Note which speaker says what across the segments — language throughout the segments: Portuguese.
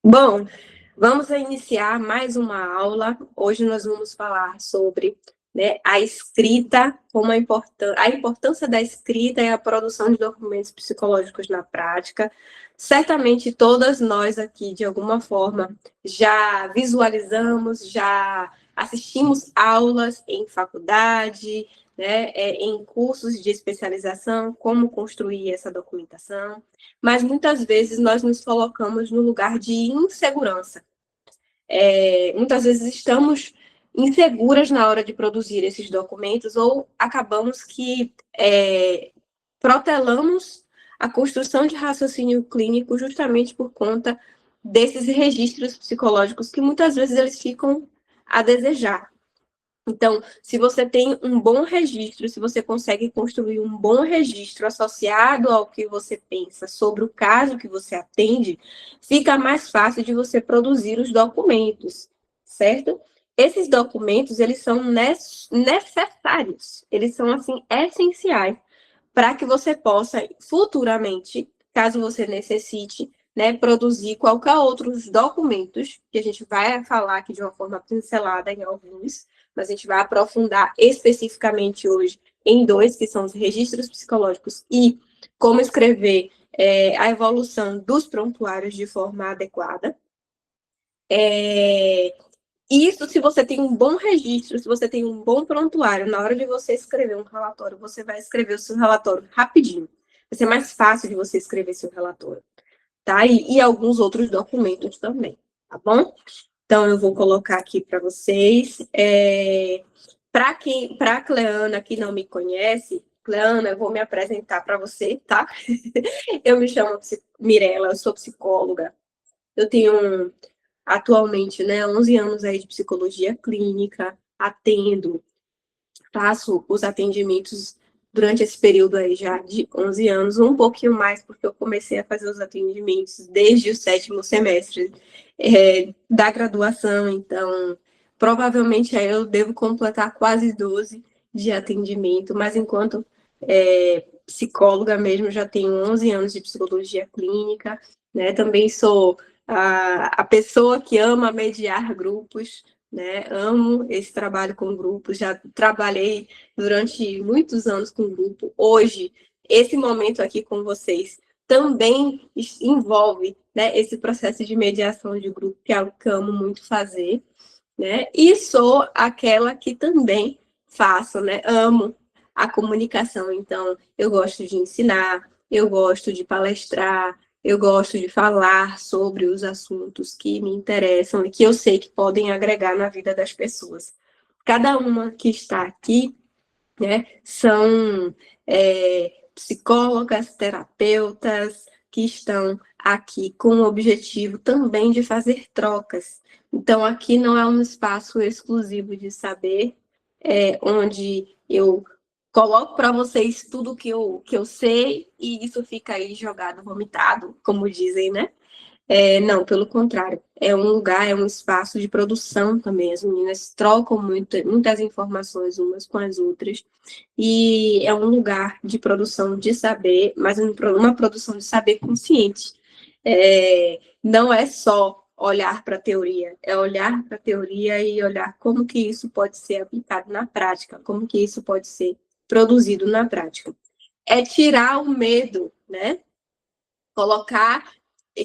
Speaker 1: Bom, vamos iniciar mais uma aula. Hoje nós vamos falar sobre, a escrita, a importância da escrita e a produção de documentos psicológicos na prática. Certamente todas nós aqui, de alguma forma, já visualizamos, já assistimos aulas em faculdade, em cursos de especialização, como construir essa documentação, mas muitas vezes nós nos colocamos no lugar de insegurança. Muitas vezes estamos inseguras na hora de produzir esses documentos ou acabamos que protelamos a construção de raciocínio clínico justamente por conta desses registros psicológicos que muitas vezes eles ficam a desejar. Então, se você tem um bom registro, se você consegue construir um bom registro associado ao que você pensa sobre o caso que você atende, fica mais fácil de você produzir os documentos, certo? Esses documentos, eles são necessários, eles são, assim, essenciais para que você possa, futuramente, caso você necessite, produzir qualquer outros documentos, que a gente vai falar aqui de uma forma pincelada em alguns, mas a gente vai aprofundar especificamente hoje em dois, que são os registros psicológicos e como escrever a evolução dos prontuários de forma adequada. Isso, se você tem um bom registro, se você tem um bom prontuário, na hora de você escrever um relatório, você vai escrever o seu relatório rapidinho. Vai ser mais fácil de você escrever seu relatório, tá? E alguns outros documentos também, tá bom? Então, eu vou colocar aqui para vocês. Para a Cleana, que não me conhece, Cleana, eu vou me apresentar para você, tá? Eu me chamo Mirela, eu sou psicóloga. Eu tenho, atualmente, 11 anos aí de psicologia clínica, faço os atendimentos durante esse período aí já de 11 anos, um pouquinho mais, porque eu comecei a fazer os atendimentos desde o 7º semestre da graduação, então, provavelmente aí eu devo completar quase 12 de atendimento, mas enquanto psicóloga mesmo, já tenho 11 anos de psicologia clínica, também sou a pessoa que ama mediar grupos, amo esse trabalho com grupos, já trabalhei durante muitos anos com grupo. Hoje, esse momento aqui com vocês também envolve esse processo de mediação de grupo, que é algo que eu amo muito fazer, e sou aquela que também faço, amo a comunicação, então eu gosto de ensinar, eu gosto de palestrar, eu gosto de falar sobre os assuntos que me interessam e que eu sei que podem agregar na vida das pessoas. Cada uma que está aqui, são psicólogas, terapeutas que estão aqui com o objetivo também de fazer trocas. Então, aqui não é um espaço exclusivo de saber, onde eu coloco para vocês tudo que eu sei e isso fica aí jogado, vomitado, como dizem, né? Não, pelo contrário, é um lugar, é um espaço de produção também. As meninas trocam muitas informações umas com as outras, e é um lugar de produção de saber, mas uma produção de saber consciente. Não é só olhar para a teoria, é olhar para a teoria e olhar como que isso pode ser aplicado na prática, como que isso pode ser produzido na prática. É tirar o medo,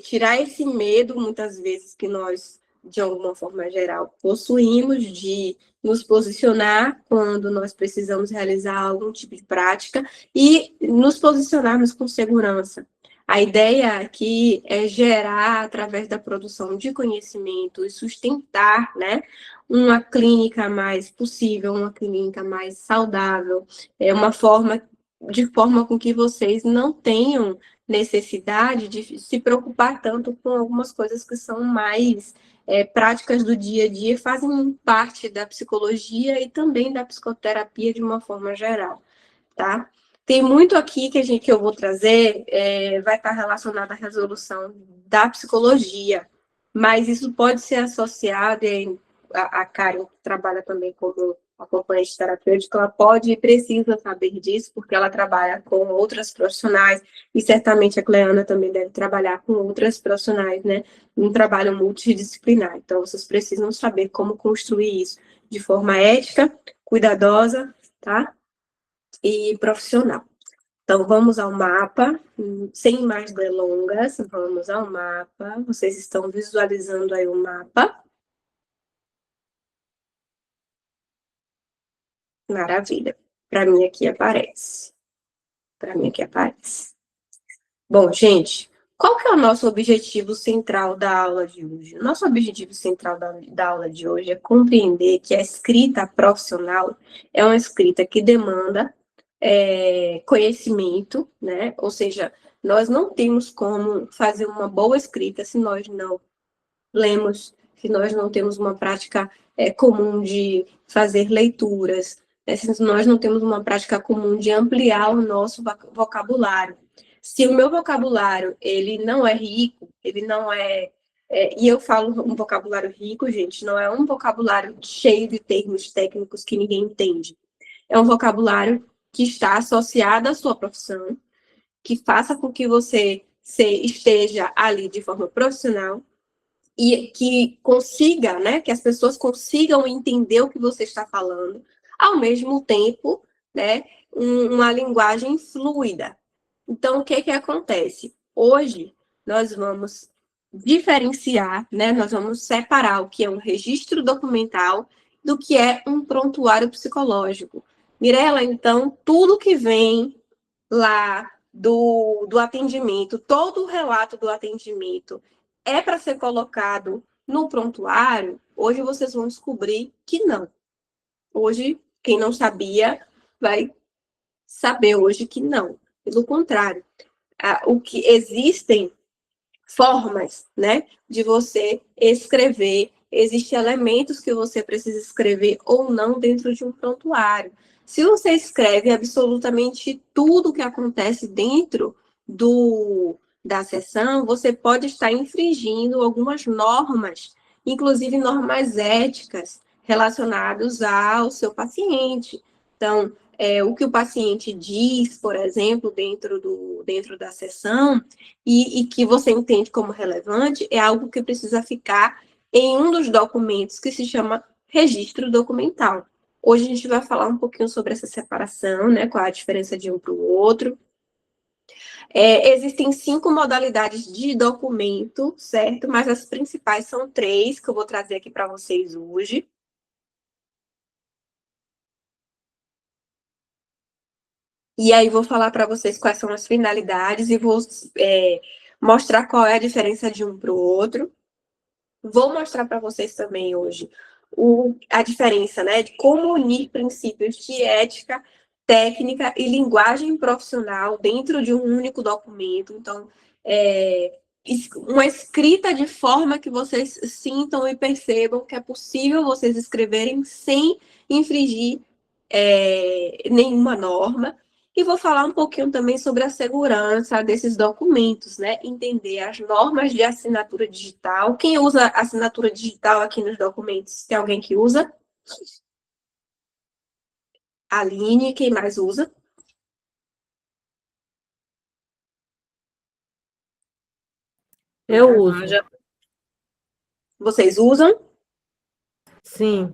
Speaker 1: tirar esse medo, muitas vezes, que nós, de alguma forma geral, possuímos de nos posicionar quando nós precisamos realizar algum tipo de prática e nos posicionarmos com segurança. A ideia aqui é gerar, através da produção de conhecimento, e sustentar, uma clínica mais possível, uma clínica mais saudável, de forma com que vocês não tenham necessidade de se preocupar tanto com algumas coisas que são mais práticas do dia a dia, fazem parte da psicologia e também da psicoterapia de uma forma geral, tá? Tem muito aqui que eu vou trazer, vai estar relacionado à resolução da psicologia, mas isso pode ser associado, a Karen, que trabalha também como acompanhante terapêutico, ela pode e precisa saber disso, porque ela trabalha com outras profissionais, e certamente a Cleana também deve trabalhar com outras profissionais, né? Um trabalho multidisciplinar. Então, vocês precisam saber como construir isso de forma ética, cuidadosa, tá? E profissional. Então, vamos ao mapa, sem mais delongas, vamos ao mapa. Vocês estão visualizando aí o mapa? Maravilha. Para mim aqui aparece. Para mim aqui aparece. Bom, gente, qual que é o nosso objetivo central da aula de hoje? O nosso objetivo central da aula de hoje é compreender que a escrita profissional é uma escrita que demanda conhecimento, né? Ou seja, nós não temos como fazer uma boa escrita se nós não lemos, se nós não temos uma prática comum de fazer leituras, se nós não temos uma prática comum de ampliar o nosso vocabulário. Se o meu vocabulário ele não é rico, ele não e eu falo um vocabulário rico, gente, não é um vocabulário cheio de termos técnicos que ninguém entende. É um vocabulário que está associado à sua profissão, que faça com que você esteja ali de forma profissional e que consiga, né, que as pessoas consigam entender o que você está falando, ao mesmo tempo, né, uma linguagem fluida. Então, o que acontece? Hoje, nós vamos diferenciar, né, nós vamos separar o que é um registro documental do que é um prontuário psicológico. Mirela, então, tudo que vem lá do atendimento, todo o relato do atendimento é para ser colocado no prontuário, hoje vocês vão descobrir que não. Hoje, quem não sabia vai saber hoje que não. Pelo contrário, o que existem formas, né, de você escrever, existem elementos que você precisa escrever ou não dentro de um prontuário. Se você escreve absolutamente tudo que acontece dentro da sessão, você pode estar infringindo algumas normas, inclusive normas éticas relacionadas ao seu paciente. Então, o que o paciente diz, por exemplo, dentro da sessão, e que você entende como relevante, é algo que precisa ficar em um dos documentos que se chama registro documental. Hoje a gente vai falar um pouquinho sobre essa separação, né, qual a diferença de um para o outro. Existem 5 modalidades de documento, certo? Mas as principais são 3, que eu vou trazer aqui para vocês hoje. E aí vou falar para vocês quais são as finalidades e vou mostrar qual é a diferença de um para o outro. Vou mostrar para vocês também hoje a diferença, né, de como unir princípios de ética, técnica e linguagem profissional dentro de um único documento. Então, uma escrita de forma que vocês sintam e percebam que é possível vocês escreverem sem infringir nenhuma norma. E vou falar um pouquinho também sobre a segurança desses documentos, né? Entender as normas de assinatura digital. Quem usa assinatura digital aqui nos documentos? Tem alguém que usa? Aline, quem mais usa?
Speaker 2: Eu uso.
Speaker 1: Vocês usam?
Speaker 2: Sim.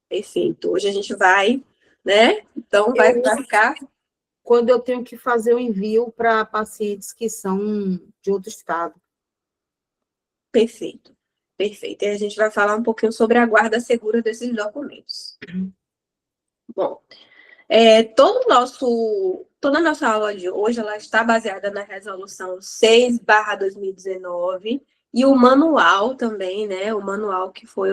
Speaker 1: Perfeito. Hoje a gente vai, né? Então vai ficar.
Speaker 2: Quando eu tenho que fazer o envio para pacientes que são de outro estado.
Speaker 1: Perfeito. Perfeito. E a gente vai falar um pouquinho sobre a guarda segura desses documentos. Bom, toda a nossa aula de hoje ela está baseada na resolução 6/2019 e o manual também, né? O manual que foi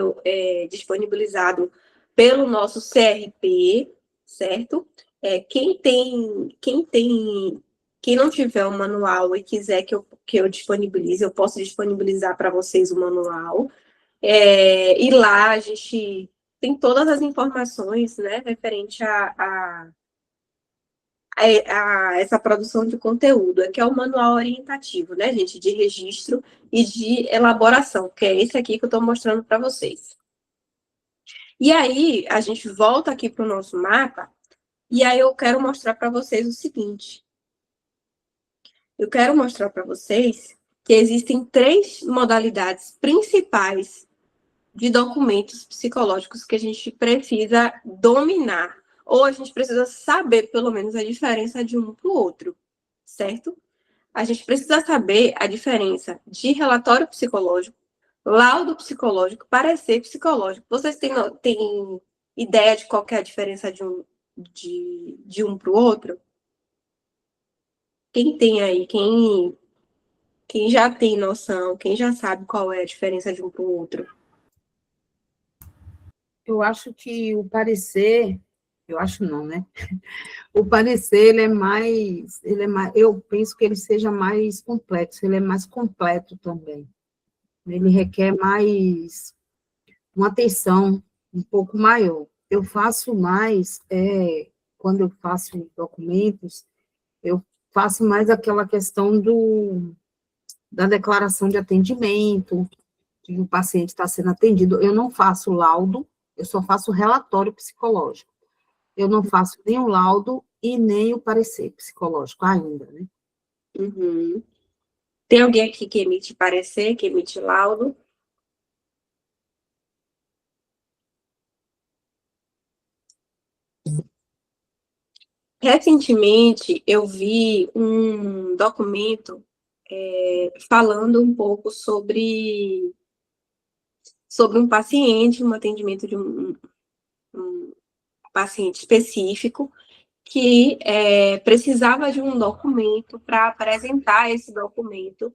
Speaker 1: disponibilizado pelo nosso CRP, certo? Quem não tiver o manual e quiser que eu disponibilize, eu posso disponibilizar para vocês o manual. E lá a gente tem todas as informações, né, referente a essa produção de conteúdo, que é o manual orientativo, né, gente, de registro e de elaboração, que é esse aqui que eu estou mostrando para vocês. E aí, a gente volta aqui para o nosso mapa, e aí eu quero mostrar para vocês o seguinte. Eu quero mostrar para vocês que existem 3 modalidades principais de documentos psicológicos que a gente precisa dominar, ou a gente precisa saber, pelo menos, a diferença de um para o outro, certo? A gente precisa saber a diferença de relatório psicológico, laudo psicológico, parecer psicológico. Vocês têm ideia de qual que é a diferença de um para o outro? Quem tem aí? Quem já tem noção? Quem já sabe qual é a diferença de um para o outro?
Speaker 2: Eu acho que o parecer, eu acho não, né? O parecer, eu penso que ele seja mais complexo, ele é mais completo também. Ele requer mais uma atenção um pouco maior. Eu faço mais, quando eu faço documentos, eu faço mais aquela questão da declaração de atendimento, que o paciente está sendo atendido. Eu não faço laudo, eu só faço relatório psicológico. Eu não faço nem o laudo e nem o parecer psicológico ainda, né?
Speaker 1: Uhum. Tem alguém aqui que emite parecer, que emite laudo? Recentemente, eu vi um documento falando um pouco sobre um paciente, um atendimento de um paciente específico, que precisava de um documento para apresentar esse documento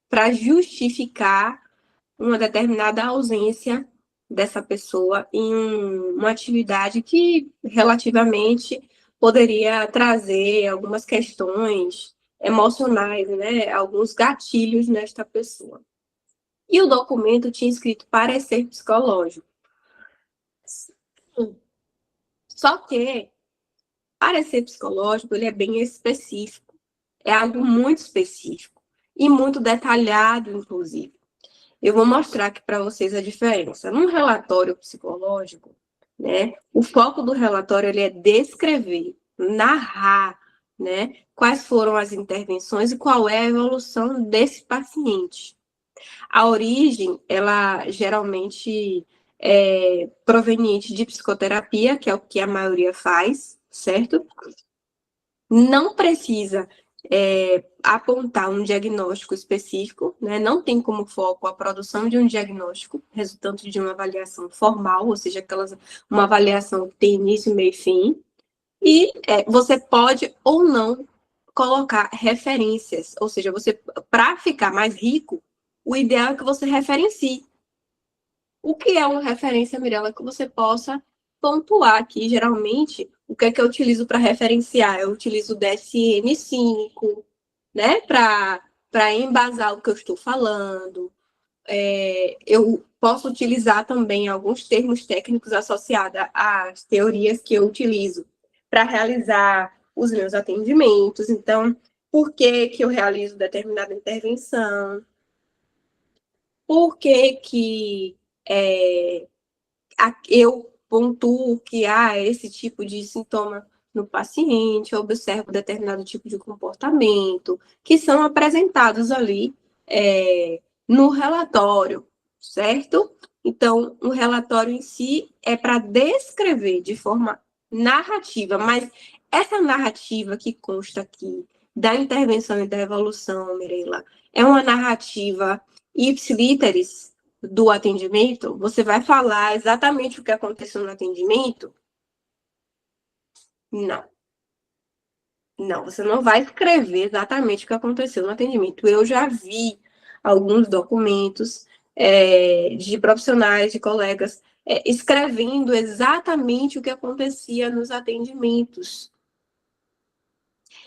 Speaker 1: para justificar uma determinada ausência dessa pessoa em uma atividade que relativamente poderia trazer algumas questões emocionais, né? Alguns gatilhos nesta pessoa. E o documento tinha escrito parecer psicológico. Só que parecer psicológico ele é bem específico. É algo muito específico e muito detalhado, inclusive. Eu vou mostrar aqui para vocês a diferença. Num relatório psicológico, né, o foco do relatório ele é descrever, narrar, né, quais foram as intervenções e qual é a evolução desse paciente. A origem, ela geralmente é proveniente de psicoterapia, que é o que a maioria faz, certo? Não precisa apontar um diagnóstico específico, né? Não tem como foco a produção de um diagnóstico resultante de uma avaliação formal, ou seja, uma avaliação que tem início, meio e fim. E você pode ou não colocar referências, ou seja, para ficar mais rico, o ideal é que você referencie. O que é uma referência, Mirella, que você possa pontuar aqui, geralmente, o que é que eu utilizo para referenciar? Eu utilizo o DSM-5, né, para embasar o que eu estou falando. Eu posso utilizar também alguns termos técnicos associados às teorias que eu utilizo para realizar os meus atendimentos. Então, por que que eu realizo determinada intervenção? Por que que eu pontuo que há esse tipo de sintoma no paciente, eu observo determinado tipo de comportamento, que são apresentados ali no relatório, certo? Então, o relatório em si é para descrever de forma narrativa, mas essa narrativa que consta aqui da intervenção e da evolução, Mirella, é uma narrativa ipsiliteris do atendimento? Você vai falar exatamente o que aconteceu no atendimento? Não. Não, você não vai escrever exatamente o que aconteceu no atendimento. Eu já vi alguns documentos de profissionais, de colegas, escrevendo exatamente o que acontecia nos atendimentos.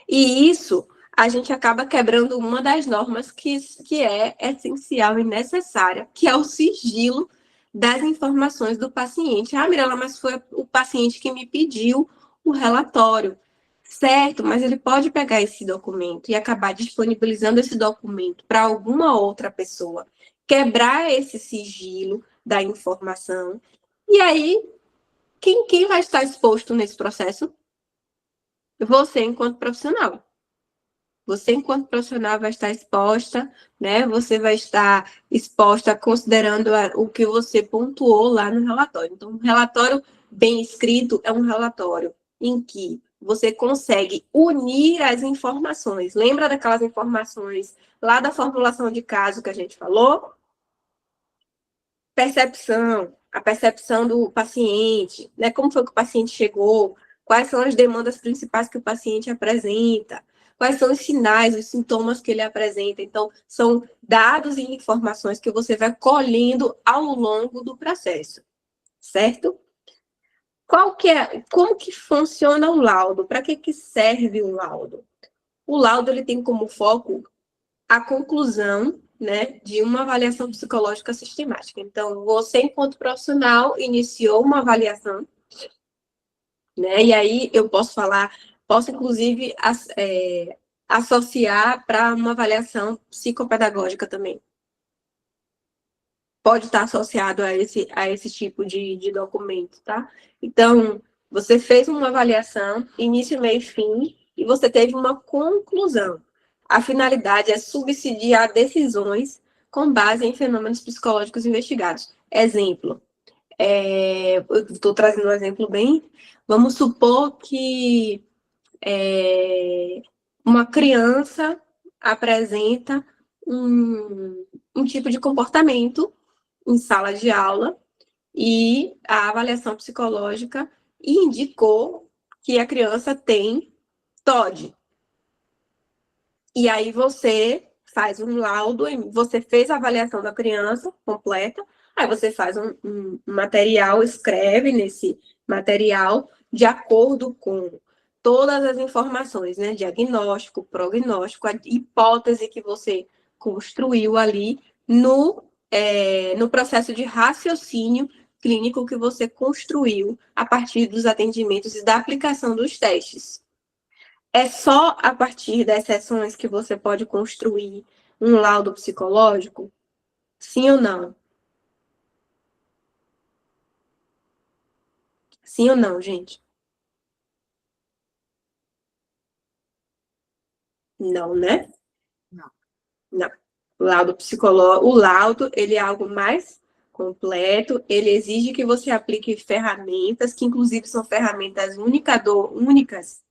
Speaker 1: E isso a gente acaba quebrando uma das normas que é essencial e necessária, que é o sigilo das informações do paciente. Ah, Mirella, mas foi o paciente que me pediu o relatório. Certo, mas ele pode pegar esse documento e acabar disponibilizando esse documento para alguma outra pessoa, quebrar esse sigilo, da informação. E aí, quem vai estar exposto nesse processo? Você, enquanto profissional. Você, enquanto profissional, vai estar exposta, né? Você vai estar exposta considerando o que você pontuou lá no relatório. Então, um relatório bem escrito é um relatório em que você consegue unir as informações. Lembra daquelas informações lá da formulação de caso que a gente falou? Percepção, a percepção do paciente, né? Como foi que o paciente chegou, quais são as demandas principais que o paciente apresenta, quais são os sinais, os sintomas que ele apresenta. Então, são dados e informações que você vai colhendo ao longo do processo, certo? Como que funciona o laudo? Para que serve o laudo? O laudo ele tem como foco a conclusão, né, de uma avaliação psicológica sistemática. Então, você, enquanto profissional, iniciou uma avaliação, né, e aí eu posso inclusive associar para uma avaliação psicopedagógica também. Pode estar associado a esse tipo de documento, tá? Então, você fez uma avaliação, início, meio e fim, e você teve uma conclusão. A finalidade é subsidiar decisões com base em fenômenos psicológicos investigados. Exemplo, eu estou trazendo um exemplo bem. Vamos supor que uma criança apresenta um tipo de comportamento em sala de aula e a avaliação psicológica indicou que a criança tem TOD. E aí você faz um laudo, você fez a avaliação da criança completa, aí você faz um material, escreve nesse material de acordo com todas as informações, né? Diagnóstico, prognóstico, a hipótese que você construiu ali no processo de raciocínio clínico que você construiu a partir dos atendimentos e da aplicação dos testes. É só a partir das sessões que você pode construir um laudo psicológico? Sim ou não? Sim ou não, gente? Não, né?
Speaker 2: Não.
Speaker 1: Não. O laudo, ele é algo mais completo, ele exige que você aplique ferramentas, que inclusive são ferramentas únicas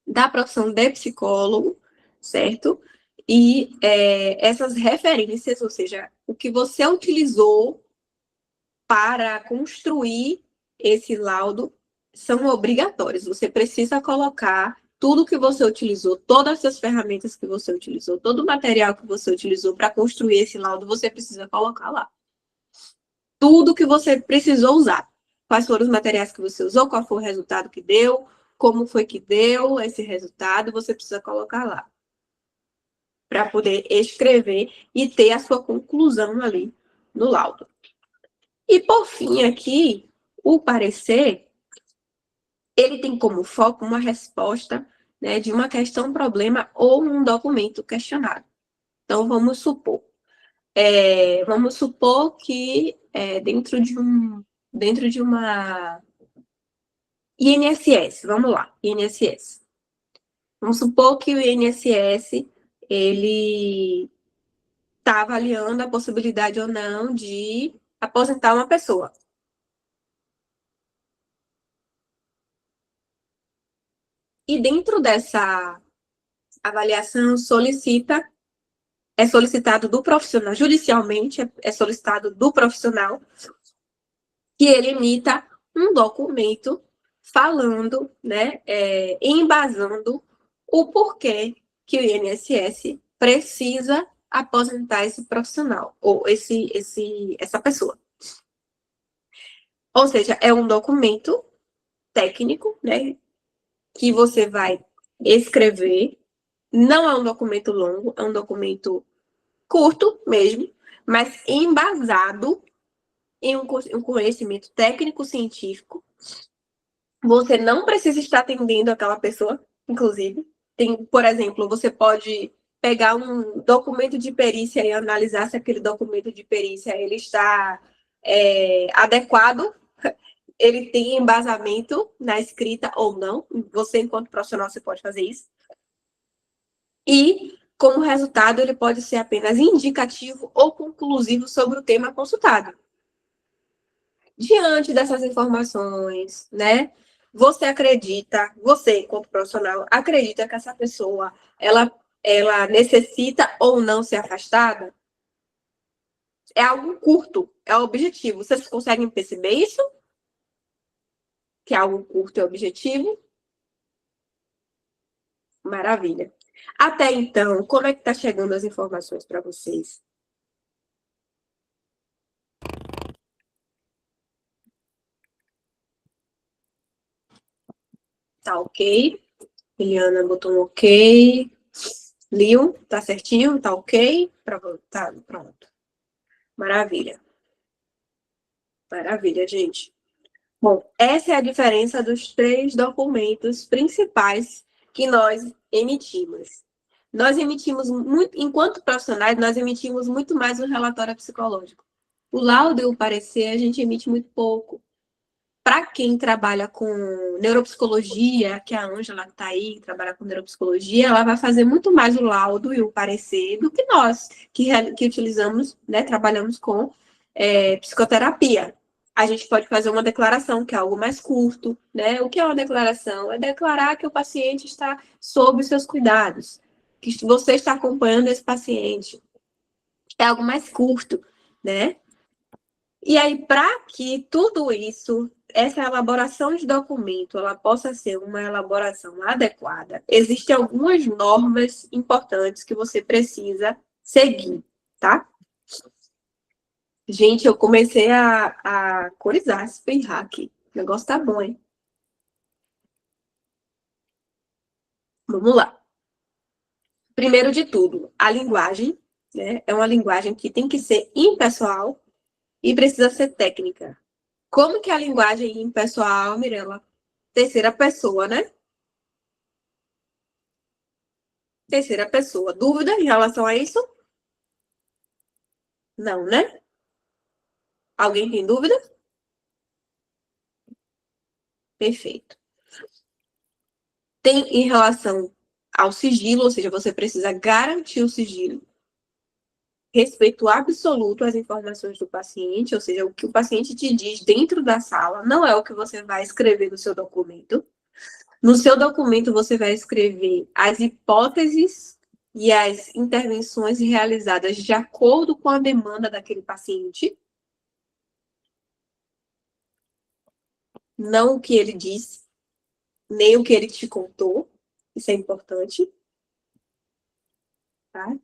Speaker 1: da profissão de psicólogo, certo? E essas referências, ou seja, o que você utilizou para construir esse laudo, são obrigatórios. Você precisa colocar tudo que você utilizou, todas as ferramentas que você utilizou, todo o material que você utilizou para construir esse laudo, você precisa colocar lá. Tudo que você precisou usar. Quais foram os materiais que você usou, qual foi o resultado que deu, como foi que deu esse resultado, você precisa colocar lá. Para poder escrever e ter a sua conclusão ali no laudo. E, por fim, aqui, o parecer, ele tem como foco uma resposta, né, de uma questão, problema ou um documento questionado. Então, vamos supor que dentro de uma INSS, vamos lá, INSS. Vamos supor que o INSS, ele está avaliando a possibilidade ou não de aposentar uma pessoa. E dentro dessa avaliação é solicitado do profissional, judicialmente é solicitado do profissional que ele emita um documento falando, né, embasando o porquê que o INSS precisa aposentar esse profissional, ou essa pessoa. Ou seja, é um documento técnico, né, que você vai escrever. Não é um documento longo, é um documento curto mesmo, mas embasado em um conhecimento técnico-científico. Você não precisa estar atendendo aquela pessoa, inclusive. Por exemplo, você pode pegar um documento de perícia e analisar se aquele documento de perícia ele está adequado, ele tem embasamento na escrita ou não. Você, enquanto profissional, você pode fazer isso. E, como resultado, ele pode ser apenas indicativo ou conclusivo sobre o tema consultado. Diante dessas informações, né? Você, enquanto profissional, acredita que essa pessoa, ela necessita ou não ser afastada? É algo curto, é objetivo. Vocês conseguem perceber isso? Que é algo curto e objetivo? Maravilha. Até então, como é que tá chegando as informações para vocês? Tá ok? Eliana botou um ok. Liu, tá certinho? Tá ok? Tá, pronto. Maravilha. Maravilha, gente. Bom, essa é a diferença dos 3 documentos principais que nós emitimos. Nós emitimos muito, enquanto profissionais, nós emitimos muito mais um relatório psicológico. O laudo e o parecer a gente emite muito pouco. Para quem trabalha com neuropsicologia, que é a Ângela que está aí, que trabalha com neuropsicologia, ela vai fazer muito mais o laudo e o parecer do que nós, que utilizamos, né, trabalhamos com psicoterapia. A gente pode fazer uma declaração, que é algo mais curto, né? O que é uma declaração? É declarar que o paciente está sob os seus cuidados, que você está acompanhando esse paciente. É algo mais curto, né? E aí, para que tudo isso, essa elaboração de documento, ela possa ser uma elaboração adequada, existem algumas normas importantes que você precisa seguir, tá? Gente, eu comecei a corizar, espirrar aqui. O negócio tá bom, hein? Vamos lá. Primeiro de tudo, a linguagem, né? É uma linguagem que tem que ser impessoal e precisa ser técnica. Como que é a linguagem impessoal, Mirella? Terceira pessoa, né? Terceira pessoa. Dúvida em relação a isso? Não, né? Alguém tem dúvida? Perfeito. Tem em relação ao sigilo, ou seja, você precisa garantir o sigilo. Respeito absoluto às informações do paciente, ou seja, o que o paciente te diz dentro da sala não é o que você vai escrever no seu documento. No seu documento, você vai escrever as hipóteses e as intervenções realizadas de acordo com a demanda daquele paciente. Não o que ele disse, nem o que ele te contou. Isso é importante. Tá?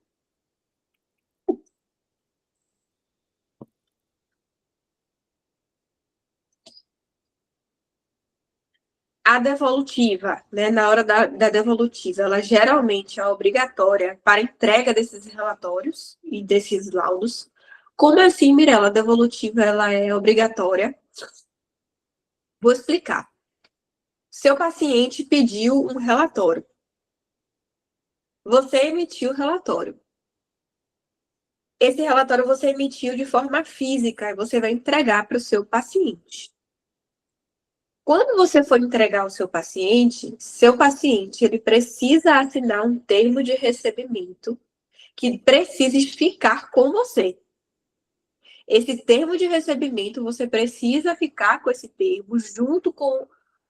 Speaker 1: A devolutiva, né, na hora da devolutiva, ela geralmente é obrigatória para entrega desses relatórios e desses laudos. Como assim, Mirella? A devolutiva ela é obrigatória? Vou explicar. Seu paciente pediu um relatório. Você emitiu o relatório. Esse relatório você emitiu de forma física e você vai entregar para o seu paciente. Quando você for entregar ao seu paciente ele precisa assinar um termo de recebimento que precise ficar com você. Esse termo de recebimento, você precisa ficar com esse termo junto com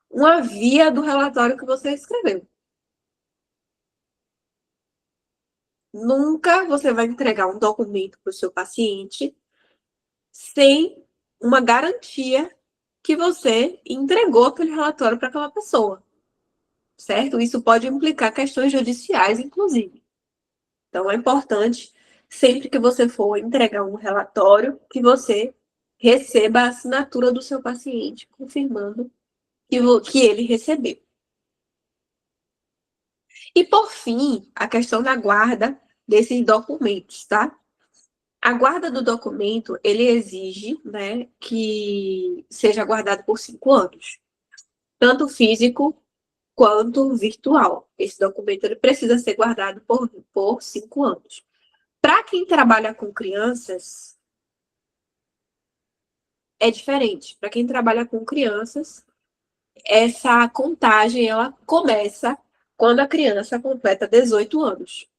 Speaker 1: uma via do relatório que você escreveu. Nunca você vai entregar um documento para o seu paciente sem uma garantia que você entregou aquele relatório para aquela pessoa, certo? Isso pode implicar questões judiciais, inclusive. Então, é importante, sempre que você for entregar um relatório, que você receba a assinatura do seu paciente, confirmando que ele recebeu. E, por fim, a questão da guarda desses documentos, tá? A guarda do documento, ele exige, né, que seja guardado por 5 anos. Tanto físico quanto virtual. Esse documento ele precisa ser guardado por 5 anos. Para quem trabalha com crianças, é diferente. Para quem trabalha com crianças, essa contagem ela começa quando a criança completa 18 anos.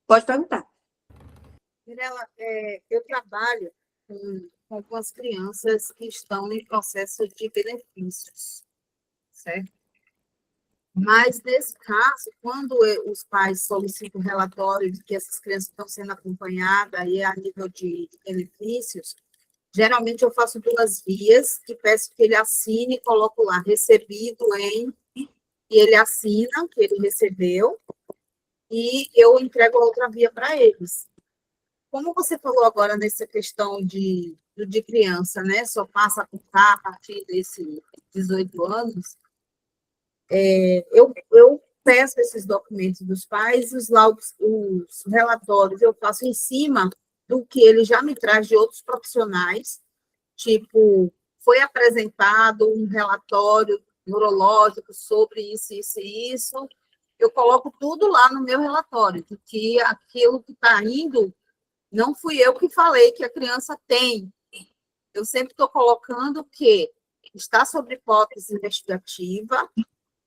Speaker 1: Pode perguntar.
Speaker 2: Mirela, eu trabalho com algumas crianças que estão em processo de benefícios, certo? Mas, nesse caso, quando os pais solicitam relatório de que essas crianças estão sendo acompanhadas e a nível de benefícios, geralmente eu faço duas vias, que peço que ele assine e coloco lá, recebido em, e ele assina que ele recebeu, e eu entrego a outra via para eles. Como você falou agora nessa questão de criança, né? Só passa a contar a partir desses 18 anos, eu peço esses documentos dos pais, os laudos, os relatórios, eu faço em cima do que ele já me traz de outros profissionais, tipo, foi apresentado um relatório neurológico sobre isso, isso e isso, eu coloco tudo lá no meu relatório, de que aquilo que está indo, não fui eu que falei que a criança tem. Eu sempre estou colocando que está sob hipótese investigativa,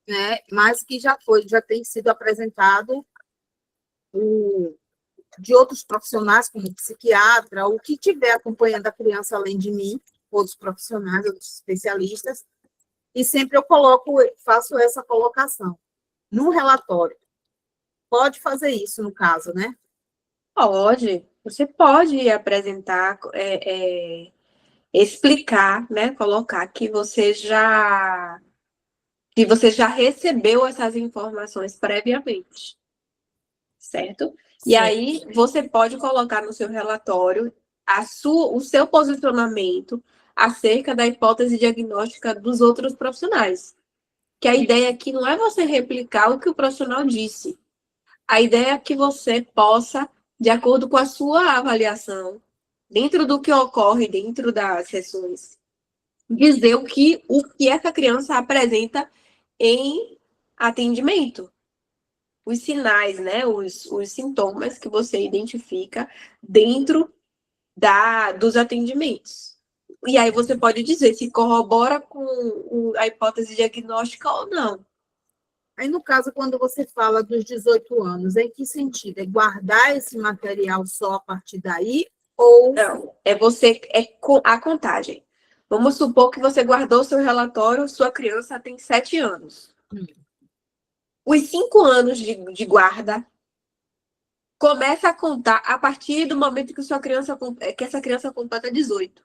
Speaker 2: né, mas que já tem sido apresentado de outros profissionais, como psiquiatra, o que tiver acompanhando a criança além de mim, outros profissionais, outros especialistas, e sempre eu faço essa colocação no relatório. Pode fazer isso, no caso, né?
Speaker 1: Pode. Você pode apresentar, explicar, né? Colocar que você já recebeu essas informações previamente, certo? E
Speaker 2: Certo.
Speaker 1: aí você pode colocar no seu relatório o seu posicionamento acerca da hipótese diagnóstica dos outros profissionais. Que a ideia aqui não é você replicar o que o profissional disse. A ideia é que você possa, de acordo com a sua avaliação, dentro do que ocorre dentro das sessões, dizer o que essa criança apresenta em atendimento. Os sinais, né? Os sintomas que você identifica dentro dos atendimentos. E aí você pode dizer se corrobora com a hipótese diagnóstica ou não.
Speaker 2: Aí, no caso, quando você fala dos 18 anos, em que sentido? É guardar esse material só a partir daí? Ou
Speaker 1: Não, a contagem. Vamos supor que você guardou seu relatório, sua criança tem 7 anos. Os 5 anos de guarda começa a contar a partir do momento que essa criança completa 18.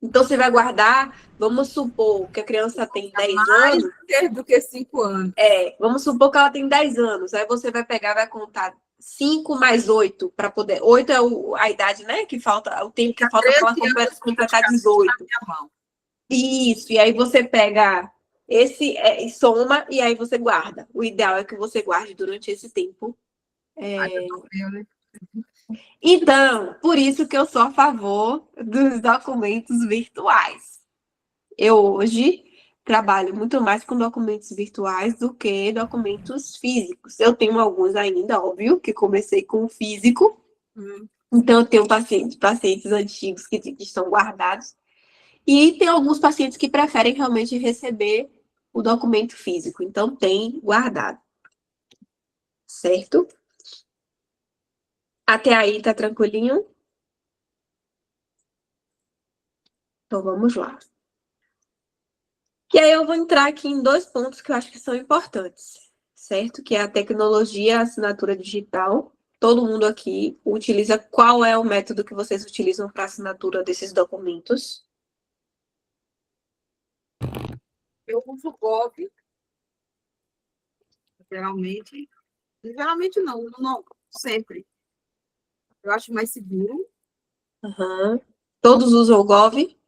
Speaker 1: Então, você vai guardar, vamos supor que a criança tem 10
Speaker 2: mais
Speaker 1: anos.
Speaker 2: do que 5 anos?
Speaker 1: Vamos supor que ela tem 10 anos. Aí você vai pegar, vai contar 5 mais 8 para poder. 8 é a idade, né? Que falta, o tempo que falta para ela completar 18. Isso, e aí você pega e soma, e aí você guarda. O ideal é que você guarde durante esse tempo. Então, por isso que eu sou a favor dos documentos virtuais. Eu hoje trabalho muito mais com documentos virtuais do que documentos físicos. Eu tenho alguns ainda, óbvio, que comecei com o físico. Então, eu tenho pacientes antigos que estão guardados. E tem alguns pacientes que preferem realmente receber o documento físico. Então, tem guardado. Certo? Até aí, tá tranquilinho? Então, vamos lá. E aí, eu vou entrar aqui em dois pontos que eu acho que são importantes. Certo? Que é a tecnologia, a assinatura digital. Todo mundo aqui utiliza. Qual é o método que vocês utilizam para assinatura desses documentos?
Speaker 2: Eu uso o Gov, geralmente. Geralmente não, sempre. Eu acho mais seguro.
Speaker 1: Uhum. Todos usam o Gov?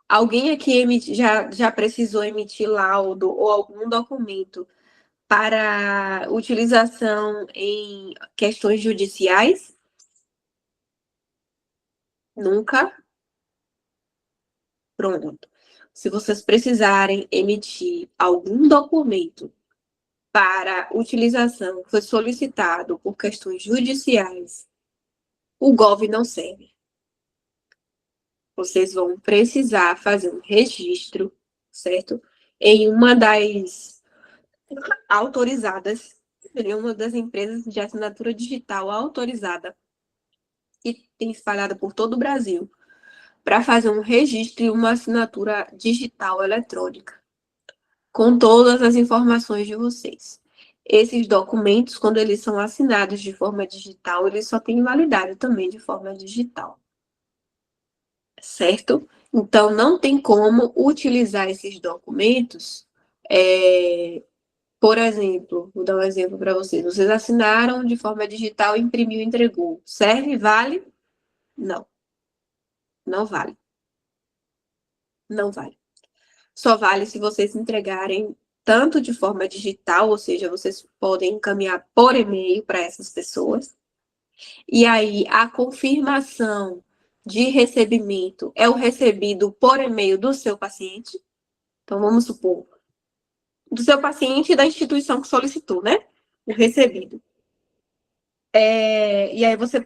Speaker 1: Alguém aqui já precisou emitir laudo ou algum documento para utilização em questões judiciais? Nunca? Pronto. Se vocês precisarem emitir algum documento para utilização que foi solicitado por questões judiciais, o Gov não serve. Vocês vão precisar fazer um registro, certo? Em uma das autorizadas, em uma das empresas de assinatura digital autorizada, que tem espalhada por todo o Brasil, para fazer um registro e uma assinatura digital eletrônica, com todas as informações de vocês. Esses documentos, quando eles são assinados de forma digital, eles só têm validade também de forma digital. Certo? Então, não tem como utilizar esses documentos. Por exemplo, vou dar um exemplo para vocês. Vocês assinaram de forma digital, imprimiu e entregou. Serve? Vale? Não. Não vale. Não vale. Só vale se vocês entregarem tanto de forma digital, ou seja, vocês podem encaminhar por e-mail para essas pessoas. E aí, a confirmação de recebimento é o recebido por e-mail do seu paciente. Então, vamos supor, do seu paciente e da instituição que solicitou, né? O recebido. E aí você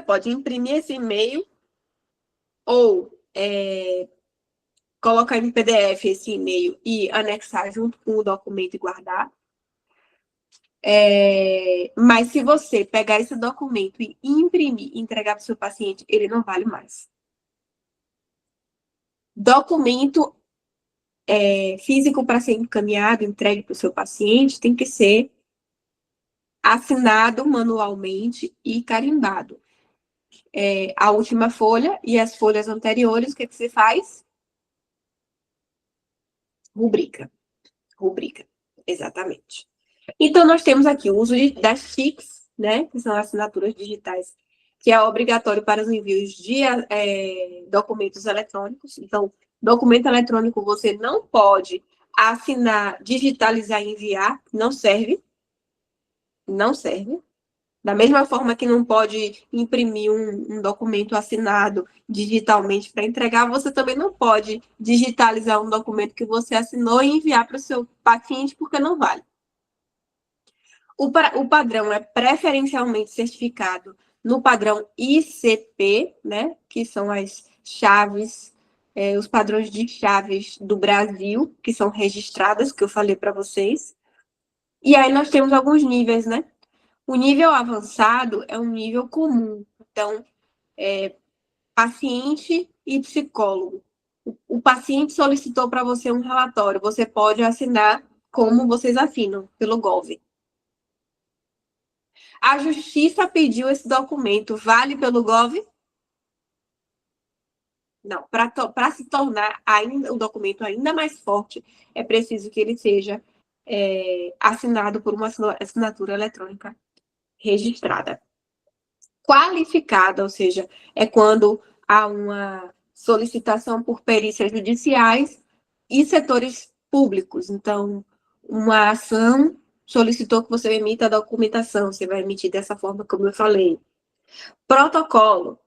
Speaker 1: pode imprimir esse e-mail ou colocar em PDF esse e-mail e anexar junto com o documento e guardar. Mas se você pegar esse documento e imprimir e entregar para o seu paciente, ele não vale mais. Documento físico para ser encaminhado, entregue para o seu paciente, tem que ser assinado manualmente e carimbado. A última folha e as folhas anteriores, o que você faz? Rubrica. Rubrica, exatamente. Então, nós temos aqui o uso das TICs, né, que são assinaturas digitais, que é obrigatório para os envios de documentos eletrônicos. Então, documento eletrônico você não pode assinar, digitalizar e enviar, não serve. Não serve. Da mesma forma que não pode imprimir um documento assinado digitalmente para entregar, você também não pode digitalizar um documento que você assinou e enviar para o seu paciente, porque não vale. O padrão é preferencialmente certificado no padrão ICP, né, que são as chaves, os padrões de chaves do Brasil, que são registradas, que eu falei para vocês. E aí nós temos alguns níveis, né? O nível avançado é um nível comum. Então, paciente e psicólogo. O paciente solicitou para você um relatório. Você pode assinar como vocês assinam, pelo Gov. A justiça pediu esse documento. Vale pelo Gov? Não. Para se tornar o documento ainda mais forte, é preciso que ele seja assinado por uma assinatura eletrônica registrada. Qualificada, ou seja, é quando há uma solicitação por perícias judiciais e setores públicos. Então, uma ação solicitou que você emita a documentação, você vai emitir dessa forma, como eu falei. Protocolo.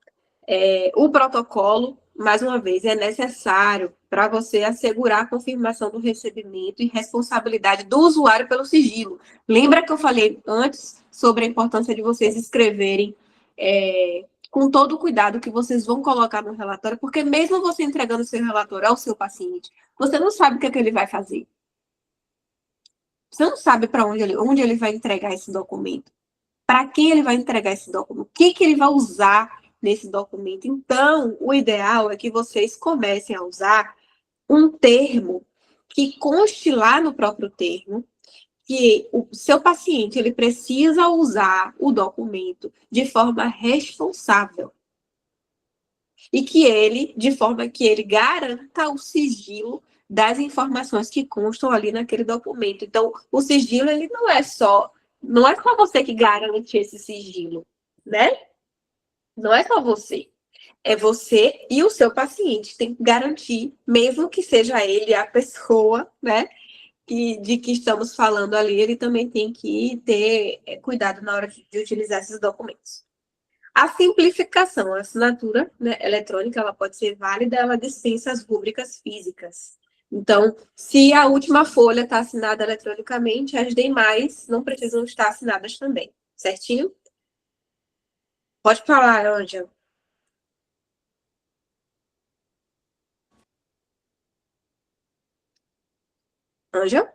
Speaker 1: O protocolo, mais uma vez, é necessário para você assegurar a confirmação do recebimento e responsabilidade do usuário pelo sigilo. Lembra que eu falei antes sobre a importância de vocês escreverem com todo o cuidado que vocês vão colocar no relatório, porque mesmo você entregando o seu relatório ao seu paciente, você não sabe o que é que ele vai fazer. Você não sabe para onde ele vai entregar esse documento. Para quem ele vai entregar esse documento. O que ele vai usar nesse documento. Então, o ideal é que vocês comecem a usar um termo que conste lá no próprio termo que o seu paciente ele precisa usar o documento de forma responsável. E que ele, de forma que ele garanta o sigilo das informações que constam ali naquele documento. Então, o sigilo, ele não é só você que garante esse sigilo, né? Não é só você. É você e o seu paciente. Tem que garantir, mesmo que seja ele a pessoa, né? De que estamos falando ali, ele também tem que ter cuidado na hora de utilizar esses documentos. A simplificação, a assinatura, né, eletrônica, ela pode ser válida, ela dispensa as rúbricas físicas. Então, se a última folha está assinada eletronicamente, as demais não precisam estar assinadas também, certinho? Pode falar, Ângela. Ângela?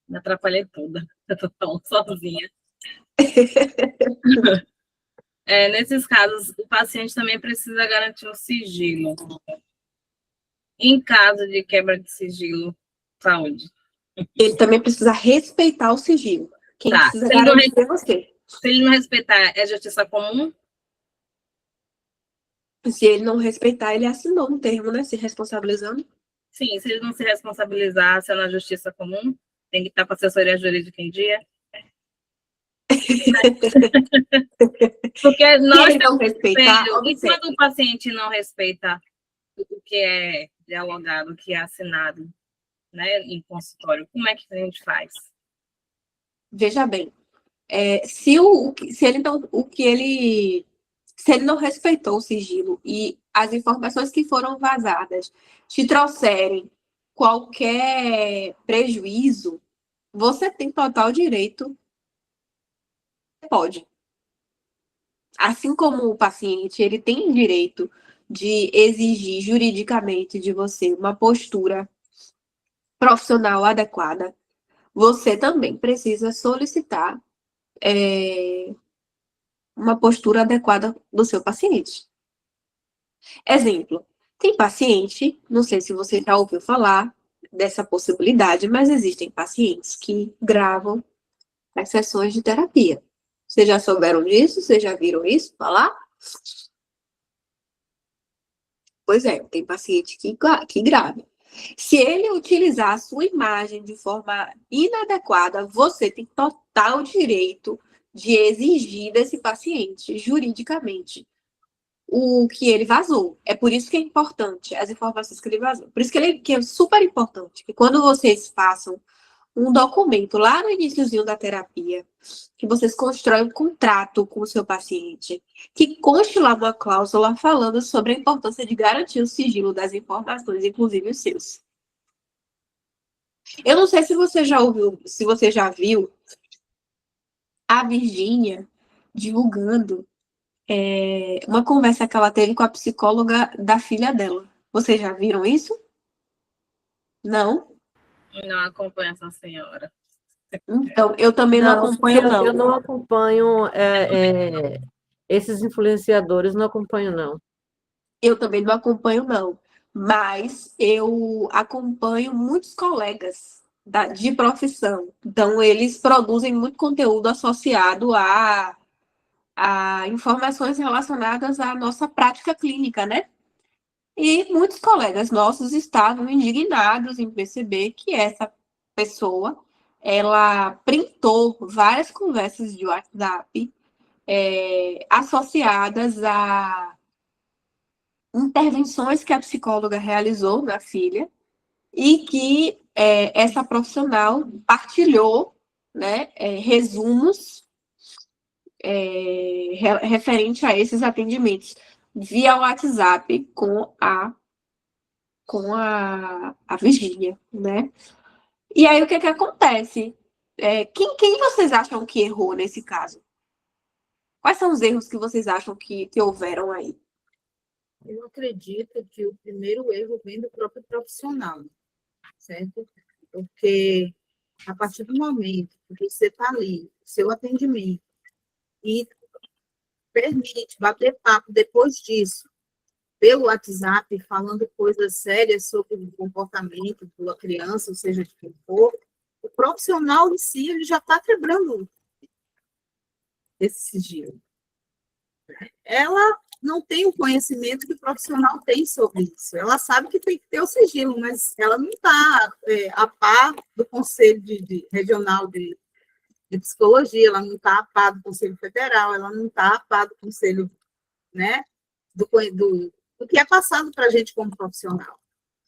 Speaker 3: Me atrapalhei toda. Eu tô tão sozinha. Nesses casos, o paciente também precisa garantir o sigilo. Em caso de quebra de sigilo, saúde.
Speaker 1: Ele também precisa respeitar o sigilo. Quem
Speaker 3: Tá.
Speaker 1: precisa garantir é você.
Speaker 3: Se ele não respeitar, é justiça comum?
Speaker 1: Se ele não respeitar, ele assinou um termo, né? Se responsabilizando.
Speaker 3: Sim, se ele não se responsabilizar, se é na justiça comum, tem que estar com a assessoria jurídica em dia. Porque nós
Speaker 1: não respeitar,
Speaker 3: e quando o paciente não respeita o que é dialogado, o que é assinado, né, em consultório, como é que a gente faz?
Speaker 1: Veja bem, se ele não respeitou o sigilo e as informações que foram vazadas te trouxerem qualquer prejuízo, você tem total direito, pode. Assim como o paciente, ele tem direito de exigir juridicamente de você uma postura profissional adequada, você também precisa solicitar uma postura adequada do seu paciente. Exemplo, tem paciente, não sei se você já ouviu falar dessa possibilidade, mas existem pacientes que gravam as sessões de terapia. Vocês já souberam disso? Vocês já viram isso falar? Pois é, tem paciente que grava. Se ele utilizar a sua imagem de forma inadequada, você tem total direito de exigir desse paciente, juridicamente, o que ele vazou. É por isso que é importante as informações que ele vazou. Por isso que é super importante que quando vocês façam um documento lá no iniciozinho da terapia, que vocês constroem um contrato com o seu paciente, que conste lá uma cláusula falando sobre a importância de garantir o sigilo das informações, inclusive os seus. Eu não sei se você já ouviu, se você já viu a Virgínia divulgando uma conversa que ela teve com a psicóloga da filha dela. Vocês já viram isso? Não?
Speaker 3: Não acompanho essa senhora.
Speaker 1: Então, eu também não acompanho, não.
Speaker 4: Eu não acompanho esses influenciadores, não acompanho, não.
Speaker 1: Eu também não acompanho, não. Mas eu acompanho muitos colegas de profissão. Então, eles produzem muito conteúdo associado a informações relacionadas à nossa prática clínica, né? E muitos colegas nossos estavam indignados em perceber que essa pessoa, ela printou várias conversas de WhatsApp associadas a intervenções que a psicóloga realizou na filha e que essa profissional partilhou, né, resumos referente a esses atendimentos via WhatsApp com a Virgínia, né? E aí, o que acontece? Quem vocês acham que errou nesse caso? Quais são os erros que vocês acham que houveram aí?
Speaker 2: Eu acredito que o primeiro erro vem do próprio profissional, certo? Porque a partir do momento que você está ali, seu atendimento, e permite bater papo depois disso, pelo WhatsApp, falando coisas sérias sobre o comportamento da criança, ou seja, de quem for, o profissional em si ele já está quebrando esse sigilo. Ela não tem o conhecimento que o profissional tem sobre isso. Ela sabe que tem que ter o sigilo, mas ela não está a par do Conselho Regional de Psicologia, ela não está a par do Conselho Federal, ela não está a par do Conselho, né, do que é passado para a gente como profissional.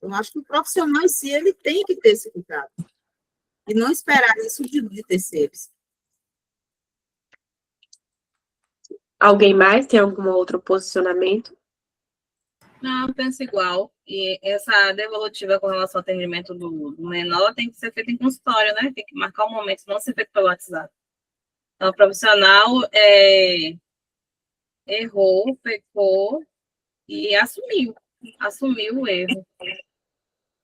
Speaker 2: Eu acho que o profissional em si ele tem que ter esse cuidado e não esperar isso de terceiros.
Speaker 1: Alguém mais tem algum outro posicionamento?
Speaker 3: Não, eu penso igual. E essa devolutiva com relação ao atendimento do menor tem que ser feita em consultório, né? Tem que marcar um momento, não ser feito pelo WhatsApp. Então, o profissional errou, pecou e assumiu o erro.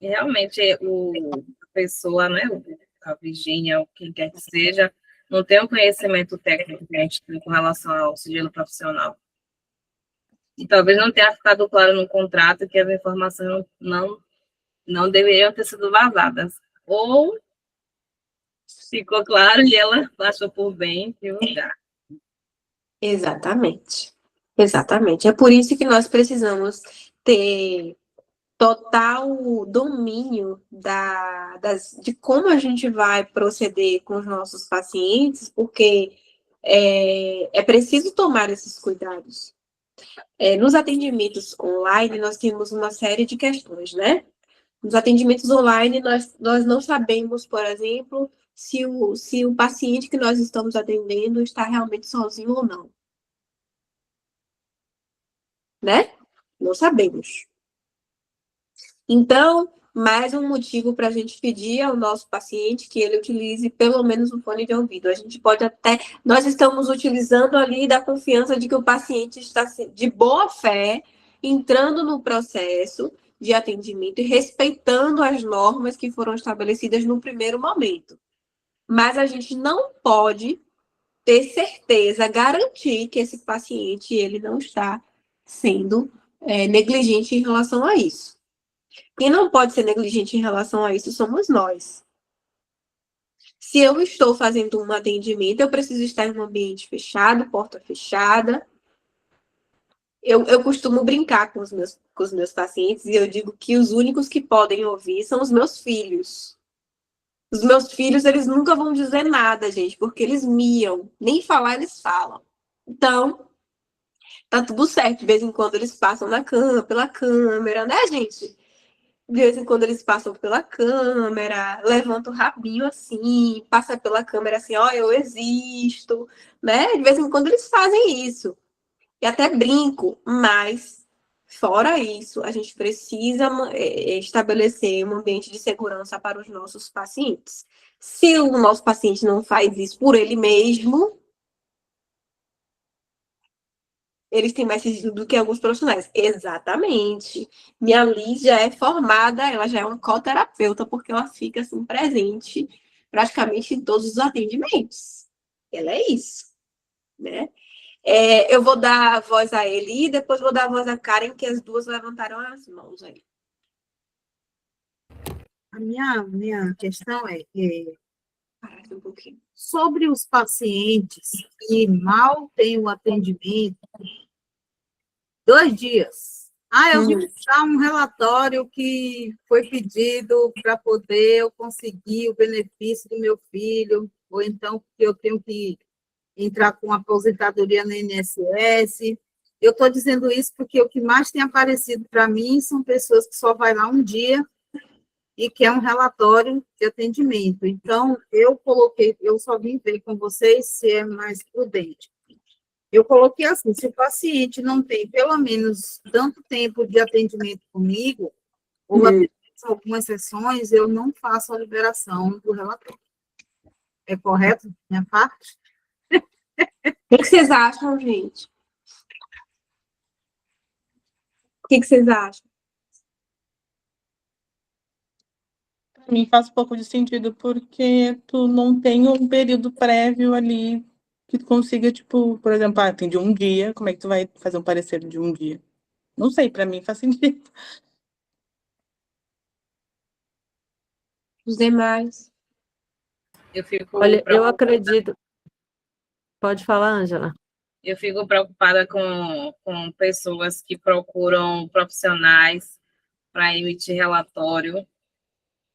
Speaker 3: E realmente a pessoa, né, a Virgínia, ou quem quer que seja, não tem o conhecimento técnico que a gente tem com relação ao sigilo profissional. E talvez não tenha ficado claro no contrato que as informações não deveriam ter sido vazadas. Ou ficou claro e ela achou por bem divulgar.
Speaker 1: Exatamente. Exatamente. É por isso que nós precisamos ter total domínio de como a gente vai proceder com os nossos pacientes, porque é preciso tomar esses cuidados. Nos atendimentos online, nós temos uma série de questões, né? Nos atendimentos online, nós não sabemos, por exemplo, se o paciente que nós estamos atendendo está realmente sozinho ou não, né? Não sabemos. Então, mais um motivo para a gente pedir ao nosso paciente que ele utilize pelo menos um fone de ouvido. A gente pode até. Nós estamos utilizando ali da confiança de que o paciente está de boa fé, entrando no processo de atendimento e respeitando as normas que foram estabelecidas no primeiro momento. Mas a gente não pode ter certeza, garantir que esse paciente ele não está sendo negligente em relação a isso. Quem não pode ser negligente em relação a isso somos nós. Se eu estou fazendo um atendimento, eu preciso estar em um ambiente fechado, porta fechada. Eu costumo brincar com os meus pacientes e eu digo que os únicos que podem ouvir são os meus filhos. Os meus filhos, eles nunca vão dizer nada, gente, porque eles miam. Nem falar, eles falam. Então, tá tudo certo. De vez em quando eles passam pela câmera, né, gente? De vez em quando eles passam pela câmera, levantam o rabinho assim, passa pela câmera assim, ó, eu existo, né? De vez em quando eles fazem isso. E até brinco, mas fora isso, a gente precisa estabelecer um ambiente de segurança para os nossos pacientes. Se o nosso paciente não faz isso por ele mesmo, eles têm mais sigilo do que alguns profissionais. Exatamente. Minha Liz já é formada, ela já é uma coterapeuta, porque ela fica assim, presente praticamente em todos os atendimentos. Ela é isso, né? Eu vou dar a voz a ele e depois vou dar a voz a Karen, que as duas levantaram as mãos aí.
Speaker 2: A minha questão é
Speaker 1: Um pouquinho.
Speaker 2: sobre os pacientes que mal têm o atendimento, 2 dias. Eu vou dar um relatório que foi pedido para poder eu conseguir o benefício do meu filho, ou então porque eu tenho que entrar com aposentadoria no INSS. Eu estou dizendo isso porque o que mais tem aparecido para mim são pessoas que só vai lá um dia e quer um relatório de atendimento. Então, eu só vim ver com vocês se é mais prudente. Eu coloquei assim, se o paciente não tem pelo menos tanto tempo de atendimento comigo, ou algumas sessões, eu não faço a liberação do relatório. É correto minha parte?
Speaker 1: O que vocês acham, gente? O que vocês acham?
Speaker 5: Para mim faz um pouco de sentido, porque tu não tem um período prévio ali que tu consiga, tipo, por exemplo, atendi um dia, como é que tu vai fazer um parecer de um dia? Não sei, para mim faz sentido.
Speaker 1: Os demais.
Speaker 4: Olha, eu acredito. Pode falar, Ângela.
Speaker 3: Eu fico preocupada com pessoas que procuram profissionais para emitir relatório,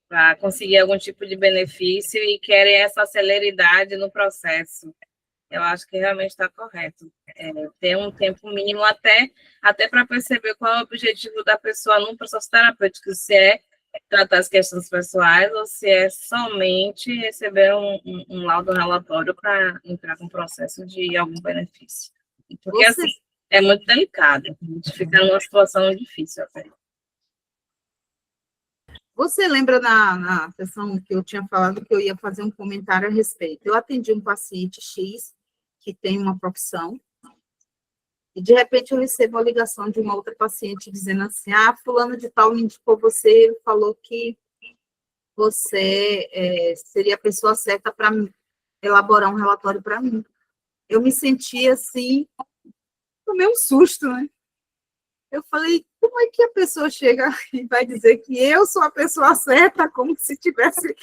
Speaker 3: para conseguir algum tipo de benefício e querem essa celeridade no processo. Eu acho que realmente está correto. Ter um tempo mínimo até para perceber qual é o objetivo da pessoa no processo terapêutico, se é tratar as questões pessoais ou se é somente receber um laudo relatório para entrar com o processo de algum benefício. Porque,
Speaker 2: Você,
Speaker 3: assim, é muito delicado. A gente fica numa situação difícil até.
Speaker 2: você lembra na sessão que eu tinha falado que eu ia fazer um comentário a respeito? Eu atendi um paciente X que tem uma profissão, e de repente eu recebo a ligação de uma outra paciente dizendo assim: ah, fulano de tal me indicou você, ele falou que você seria a pessoa certa para elaborar um relatório para mim. Eu me senti assim, tomei um susto, né? Eu falei, como é que a pessoa chega e vai dizer que eu sou a pessoa certa, como se estivesse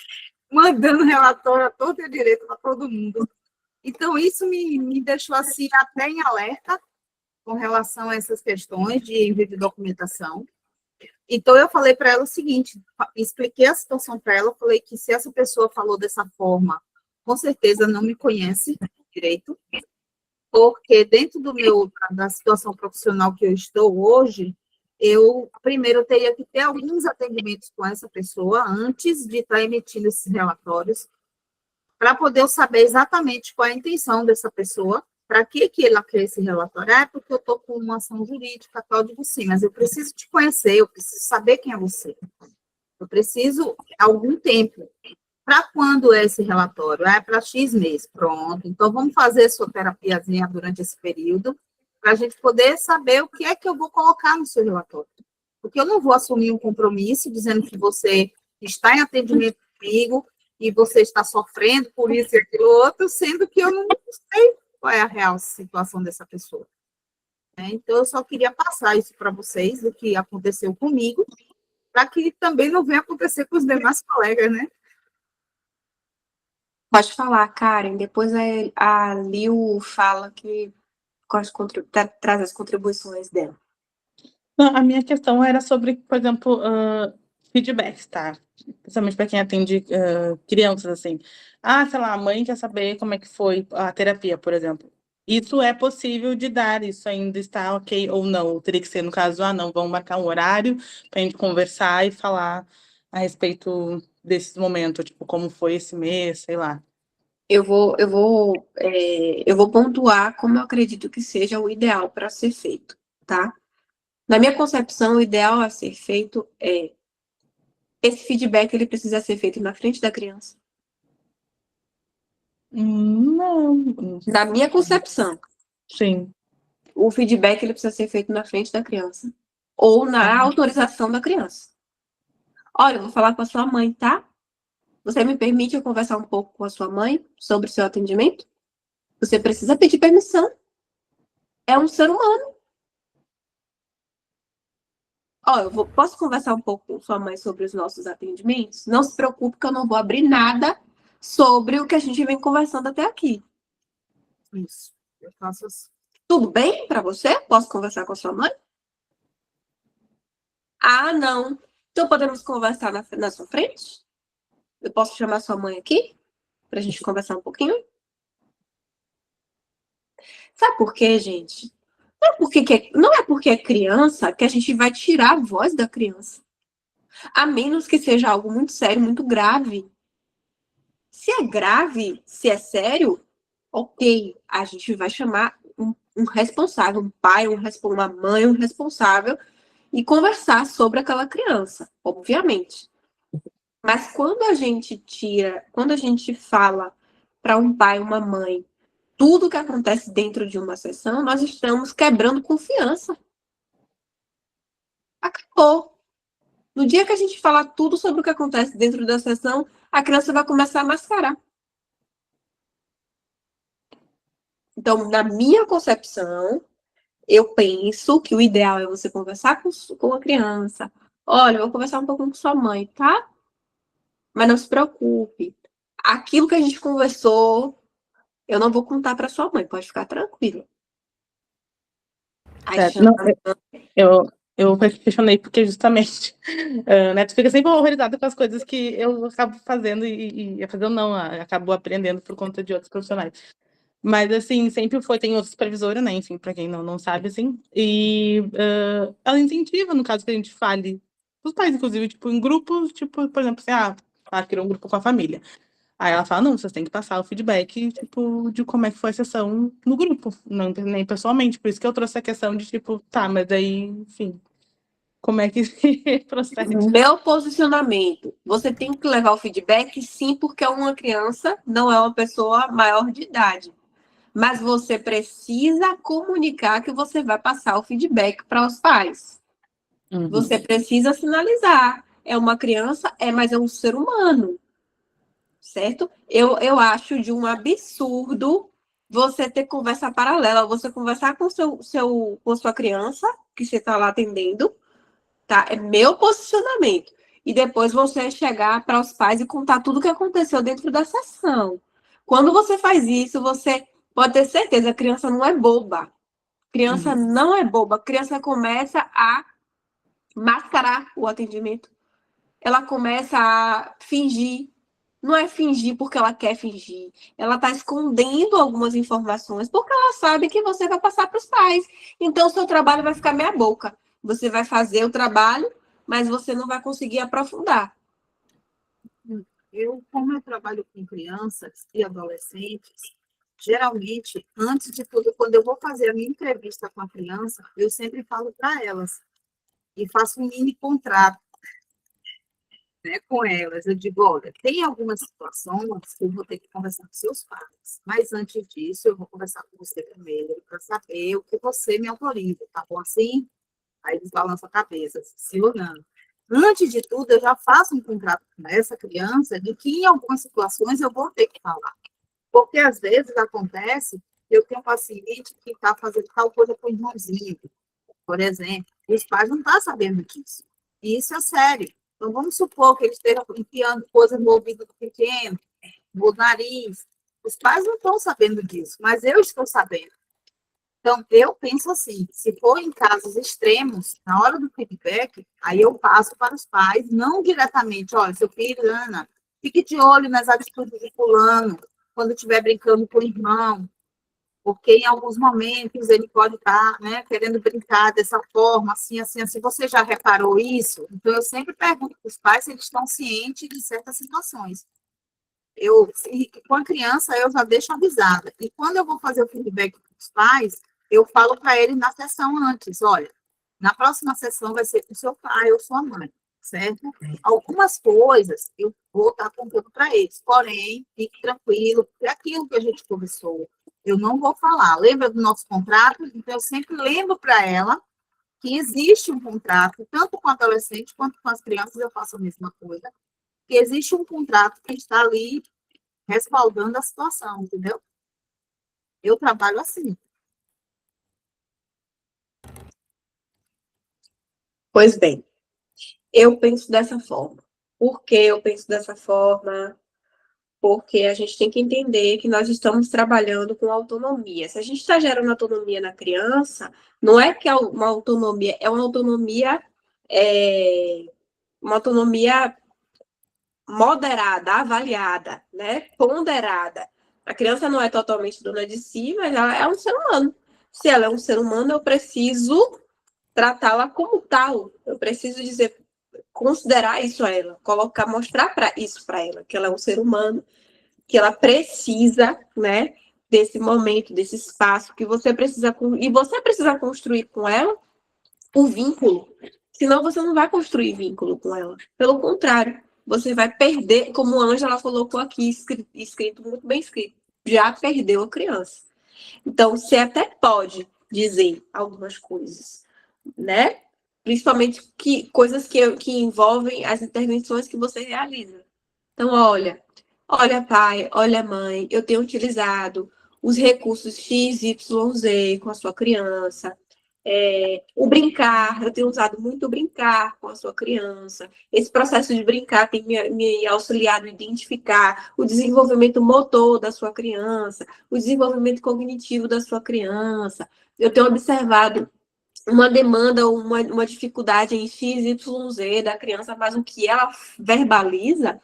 Speaker 2: mandando relatório a todo e direito para todo mundo. Então, isso me deixou assim até em alerta com relação a essas questões de envio de documentação. Então, eu falei para ela o seguinte, expliquei a situação para ela, falei que se essa pessoa falou dessa forma, com certeza não me conhece direito, porque dentro da situação profissional que eu estou hoje, eu primeiro teria que ter alguns atendimentos com essa pessoa antes de estar emitindo esses relatórios, para poder eu saber exatamente qual é a intenção dessa pessoa, para que ela quer esse relatório. Ah, é porque eu estou com uma ação jurídica, tal, digo sim, mas eu preciso te conhecer, eu preciso saber quem é você. Eu preciso algum tempo. Para quando é esse relatório? É para X mês, pronto. Então, vamos fazer sua terapiazinha durante esse período, para a gente poder saber o que é que eu vou colocar no seu relatório. Porque eu não vou assumir um compromisso dizendo que você está em atendimento comigo e você está sofrendo por isso e aquilo outro, sendo que eu não sei qual é a real situação dessa pessoa. Então, eu só queria passar isso para vocês, o que aconteceu comigo, para que também não venha acontecer com os demais colegas, né?
Speaker 1: Pode falar, Karen. Depois a Liu fala que traz as contribuições dela.
Speaker 5: Não, a minha questão era sobre, por exemplo, feedbacks, tá? Principalmente para quem atende crianças, assim. Ah, sei lá, a mãe quer saber como é que foi a terapia, por exemplo. Isso é possível de dar, isso ainda está ok ou não. Teria que ser, no caso, não, vamos marcar um horário para a gente conversar e falar a respeito desses momentos, tipo, como foi esse mês, sei lá.
Speaker 1: Eu vou pontuar como eu acredito que seja o ideal para ser feito, tá? Na minha concepção, o ideal a ser feito é esse feedback ele precisa ser feito na frente da criança.
Speaker 5: Não.
Speaker 1: Na minha concepção,
Speaker 5: Sim.
Speaker 1: o feedback ele precisa ser feito na frente da criança ou na autorização da criança. Olha, eu vou falar com a sua mãe, tá? Você me permite eu conversar um pouco com a sua mãe sobre o seu atendimento? Você precisa pedir permissão. É um ser humano. Ó, posso conversar um pouco com sua mãe sobre os nossos atendimentos? Não se preocupe que eu não vou abrir nada sobre o que a gente vem conversando até aqui.
Speaker 2: Isso. Eu faço assim.
Speaker 1: Tudo bem para você? Posso conversar com a sua mãe? Ah, não. Então podemos conversar na sua frente? Eu posso chamar sua mãe aqui para a gente conversar um pouquinho? Sabe por quê, gente? Não é porque é criança que a gente vai tirar a voz da criança. A menos que seja algo muito sério, muito grave. Se é grave, se é sério, ok, a gente vai chamar um responsável, um pai, uma mãe, um responsável, e conversar sobre aquela criança, obviamente. Mas quando a gente fala para um pai, uma mãe, tudo que acontece dentro de uma sessão, nós estamos quebrando confiança. Acabou. No dia que a gente falar tudo sobre o que acontece dentro da sessão, a criança vai começar a mascarar. Então, na minha concepção, eu penso que o ideal é você conversar com a criança. Olha, eu vou conversar um pouco com sua mãe, tá? Mas não se preocupe. Aquilo que a gente conversou, eu não vou contar para sua mãe, pode ficar tranquila. Aí
Speaker 5: Certo.
Speaker 1: chama...
Speaker 5: Não, eu questionei porque justamente né, tu fica sempre horrorizada com as coisas que eu acabo fazendo e fazendo não, acabo aprendendo por conta de outros profissionais. Mas, assim, sempre foi, tem outra supervisora, né, enfim, para quem não sabe, assim, e ela incentiva, no caso que a gente fale, os pais, inclusive, tipo, em grupos, tipo, por exemplo, assim, criou um grupo com a família. Aí ela fala, não, vocês têm que passar o feedback, tipo, de como é que foi a sessão no grupo, não nem pessoalmente. Por isso que eu trouxe a questão de, tipo, tá, mas daí, enfim, como é que procede?
Speaker 1: Meu posicionamento, você tem que levar o feedback, sim, porque é uma criança, não é uma pessoa maior de idade. Mas você precisa comunicar que você vai passar o feedback para os pais. Você precisa sinalizar. É uma criança, mas é um ser humano, certo? Eu acho de um absurdo você ter conversa paralela, você conversar com com sua criança, que você está lá atendendo, tá? É meu posicionamento. E depois você chegar para os pais e contar tudo o que aconteceu dentro da sessão. Quando você faz isso, você pode ter certeza, a criança não é boba. Criança não é boba. A criança começa a mascarar o atendimento. Ela começa a fingir. Não é fingir porque ela quer fingir. Ela está escondendo algumas informações porque ela sabe que você vai passar para os pais. Então, o seu trabalho vai ficar meia boca. Você vai fazer o trabalho, mas você não vai conseguir aprofundar.
Speaker 2: Como eu trabalho com crianças e adolescentes, geralmente, antes de tudo, quando eu vou fazer a minha entrevista com a criança, eu sempre falo para elas e faço um mini contrato, né, com elas. Eu digo, olha, tem algumas situações que eu vou ter que conversar com seus pais, mas antes disso, eu vou conversar com você primeiro, para saber o que você me autoriza, tá bom assim? Aí eles balançam a cabeça, se olhando. Antes de tudo, eu já faço um contrato com essa criança de que em algumas situações eu vou ter que falar. Porque às vezes acontece, eu tenho um paciente que está fazendo tal coisa com o irmãozinho, por exemplo, e os pais não estão sabendo disso. E isso é sério. Então, vamos supor que eles estejam enfiando coisas no ouvido do pequeno, no nariz. Os pais não estão sabendo disso, mas eu estou sabendo. Então, eu penso assim, se for em casos extremos, na hora do feedback, aí eu passo para os pais, não diretamente, olha, seu filho, Ana, fique de olho nas atitudes de fulano, quando estiver brincando com o irmão, porque em alguns momentos ele pode estar, né, querendo brincar dessa forma, assim, assim, assim. Você já reparou isso? Então, eu sempre pergunto para os pais se eles estão cientes de certas situações. Com a criança, eu já deixo avisada. E quando eu vou fazer o feedback para os pais, eu falo para eles na sessão antes, olha, na próxima sessão vai ser com seu pai ou sua mãe, certo? Algumas coisas eu vou estar contando para eles, porém, fique tranquilo, porque é aquilo que a gente conversou, eu não vou falar. Lembra do nosso contrato? Então, eu sempre lembro para ela que existe um contrato, tanto com adolescentes quanto com as crianças, eu faço a mesma coisa, que existe um contrato que está ali respaldando a situação, entendeu? Eu trabalho assim.
Speaker 1: Pois bem, eu penso dessa forma. Por que eu penso dessa forma? Porque a gente tem que entender que nós estamos trabalhando com autonomia. Se a gente está gerando autonomia na criança, não é que é uma autonomia, é uma autonomia moderada, avaliada, né? Ponderada. A criança não é totalmente dona de si, mas ela é um ser humano. Se ela é um ser humano, eu preciso tratá-la como tal. Eu preciso dizer, considerar isso a ela, mostrar isso para ela, que ela é um ser humano, que ela precisa, né, desse momento, desse espaço, que você precisa, e você precisa construir com ela o vínculo, senão você não vai construir vínculo com ela. Pelo contrário, você vai perder, como a Ângela colocou aqui, escrito, muito bem escrito, já perdeu a criança. Então, você até pode dizer algumas coisas, né? Principalmente coisas que envolvem as intervenções que você realiza. Então, olha, pai, olha, mãe, eu tenho utilizado os recursos X, Y, Z com a sua criança. O brincar, eu tenho usado muito o brincar com a sua criança. Esse processo de brincar tem me auxiliado a identificar o desenvolvimento motor da sua criança, o desenvolvimento cognitivo da sua criança. Eu tenho observado uma demanda, uma dificuldade em X, Y, Z da criança, mas o que ela verbaliza,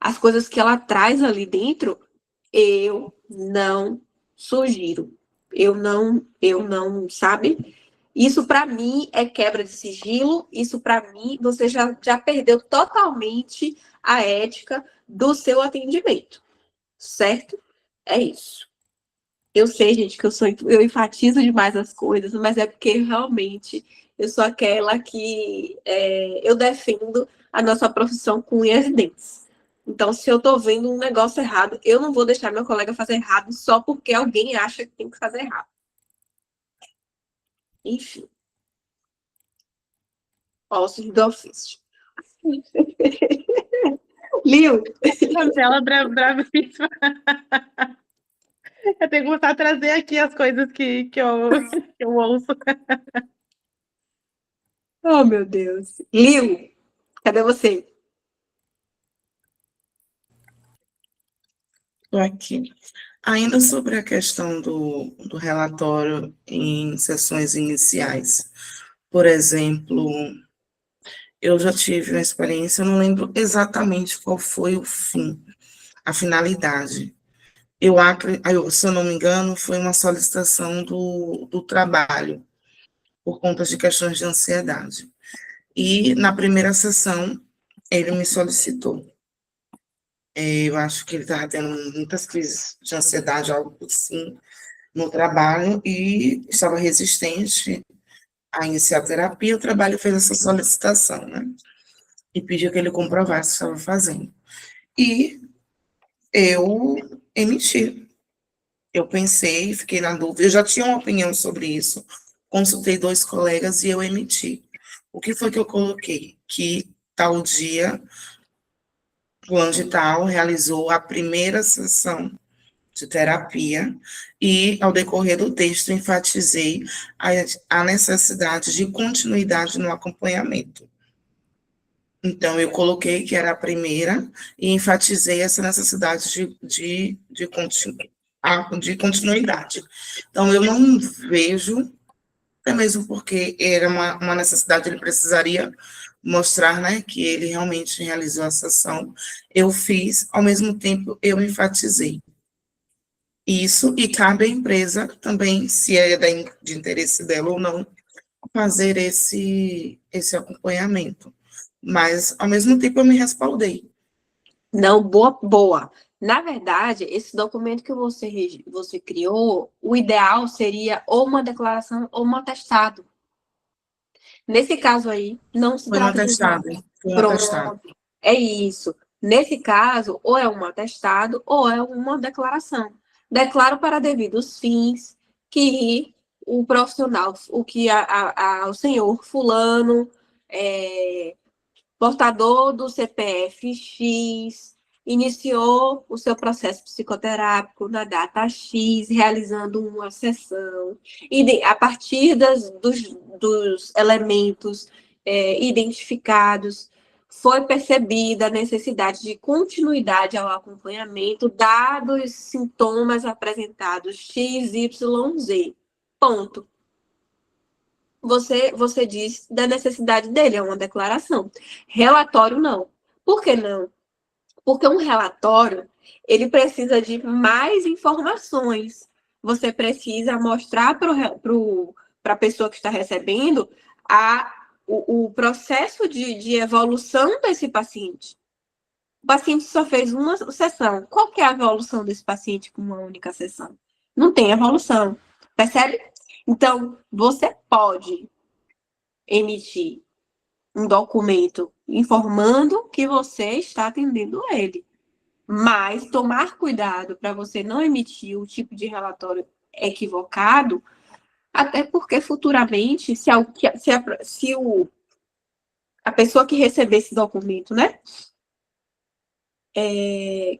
Speaker 1: as coisas que ela traz ali dentro, eu não sugiro. Eu não, sabe? Isso para mim é quebra de sigilo, isso para mim você já perdeu totalmente a ética do seu atendimento. certo? É isso. Eu sei, gente, que eu enfatizo demais as coisas, mas é porque realmente eu sou aquela que eu defendo a nossa profissão com unhas e dentes. Então, se eu estou vendo um negócio errado, eu não vou deixar meu colega fazer errado só porque alguém acha que tem que fazer errado. Enfim. Ossos do ofício. Liu,
Speaker 5: Ela bravíssima. Eu tenho que começar a trazer aqui as coisas que eu ouço.
Speaker 1: oh meu Deus. Liu, cadê você?
Speaker 6: Tô aqui. Ainda sobre a questão do relatório em sessões iniciais. Por exemplo, eu já tive uma experiência, eu não lembro exatamente qual foi o fim, a finalidade. Se eu não me engano, foi uma solicitação do trabalho, por conta de questões de ansiedade. E na primeira sessão, ele me solicitou. Eu acho que ele estava tendo muitas crises de ansiedade, algo assim, no trabalho, e estava resistente a iniciar a terapia. O trabalho fez essa solicitação, né? E pediu que ele comprovasse o que estava fazendo. E eu emiti. Eu pensei, fiquei na dúvida, eu já tinha uma opinião sobre isso, consultei 2 colegas e eu emiti. O que foi que eu coloquei? Que tal dia, fulano de tal, realizou a primeira sessão de terapia e, ao decorrer do texto, enfatizei a necessidade de continuidade no acompanhamento. Então, eu coloquei que era a primeira e enfatizei essa necessidade de continuidade. Então, eu não vejo, até mesmo porque era uma necessidade, ele precisaria mostrar, né, que ele realmente realizou a sessão. Eu fiz, ao mesmo tempo, eu enfatizei isso, e cabe à empresa também, se é de interesse dela ou não, fazer esse acompanhamento. Mas, ao mesmo tempo, eu me respaldei.
Speaker 1: Não, boa. Na verdade, esse documento que você criou, o ideal seria ou uma declaração ou um atestado. Nesse caso aí, não se
Speaker 6: Foi um
Speaker 1: trata de
Speaker 6: atestado, foi um atestado.
Speaker 1: pronto. É isso. Nesse caso, ou é um atestado ou é uma declaração. Declaro para devidos fins que o profissional, o senhor fulano, portador do CPF X, iniciou o seu processo psicoterápico na data X, realizando uma sessão, e a partir dos elementos identificados, foi percebida a necessidade de continuidade ao acompanhamento, dados os sintomas apresentados X, Y, Z. Ponto. Você diz da necessidade dele, é uma declaração. Relatório, não. Por que não? Porque um relatório, ele precisa de mais informações. Você precisa mostrar para a pessoa que está recebendo o processo de evolução desse paciente. O paciente só fez uma sessão. Qual que é a evolução desse paciente com uma única sessão? Não tem evolução. Percebe? Então, você pode emitir um documento informando que você está atendendo ele, mas tomar cuidado para você não emitir o tipo de relatório equivocado, até porque futuramente, se a pessoa que receber esse documento, né,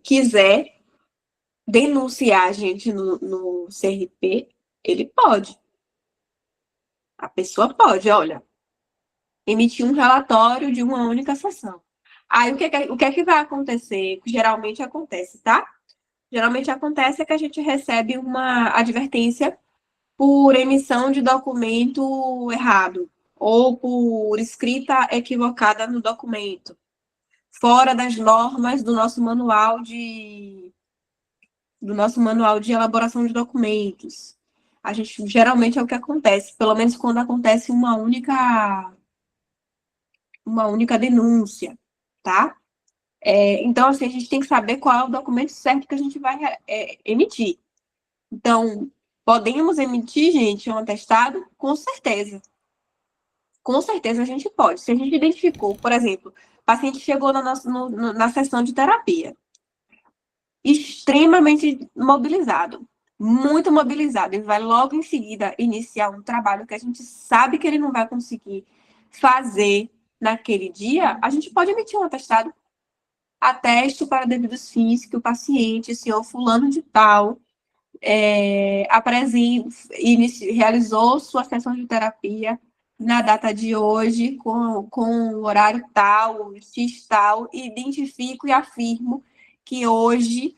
Speaker 1: quiser denunciar a gente no CRP, ele pode. A pessoa pode, olha, emitir um relatório de uma única sessão. Aí, o que é que vai acontecer? Geralmente acontece, tá? Geralmente acontece que a gente recebe uma advertência por emissão de documento errado ou por escrita equivocada no documento, fora das normas do nosso manual de elaboração de documentos. A gente geralmente é o que acontece, pelo menos quando acontece uma única denúncia, tá? Então, assim, a gente tem que saber qual é o documento certo que a gente vai emitir. Então, podemos emitir, gente, um atestado? Com certeza. Com certeza a gente pode. Se a gente identificou, por exemplo, o paciente chegou na sessão de terapia, extremamente mobilizado, muito mobilizado, e vai logo em seguida iniciar um trabalho que a gente sabe que ele não vai conseguir fazer naquele dia, a gente pode emitir um atestado. Atesto para devidos fins que o paciente, senhor fulano de tal, realizou sua sessão de terapia na data de hoje, com o horário tal, X tal, e identifico e afirmo que hoje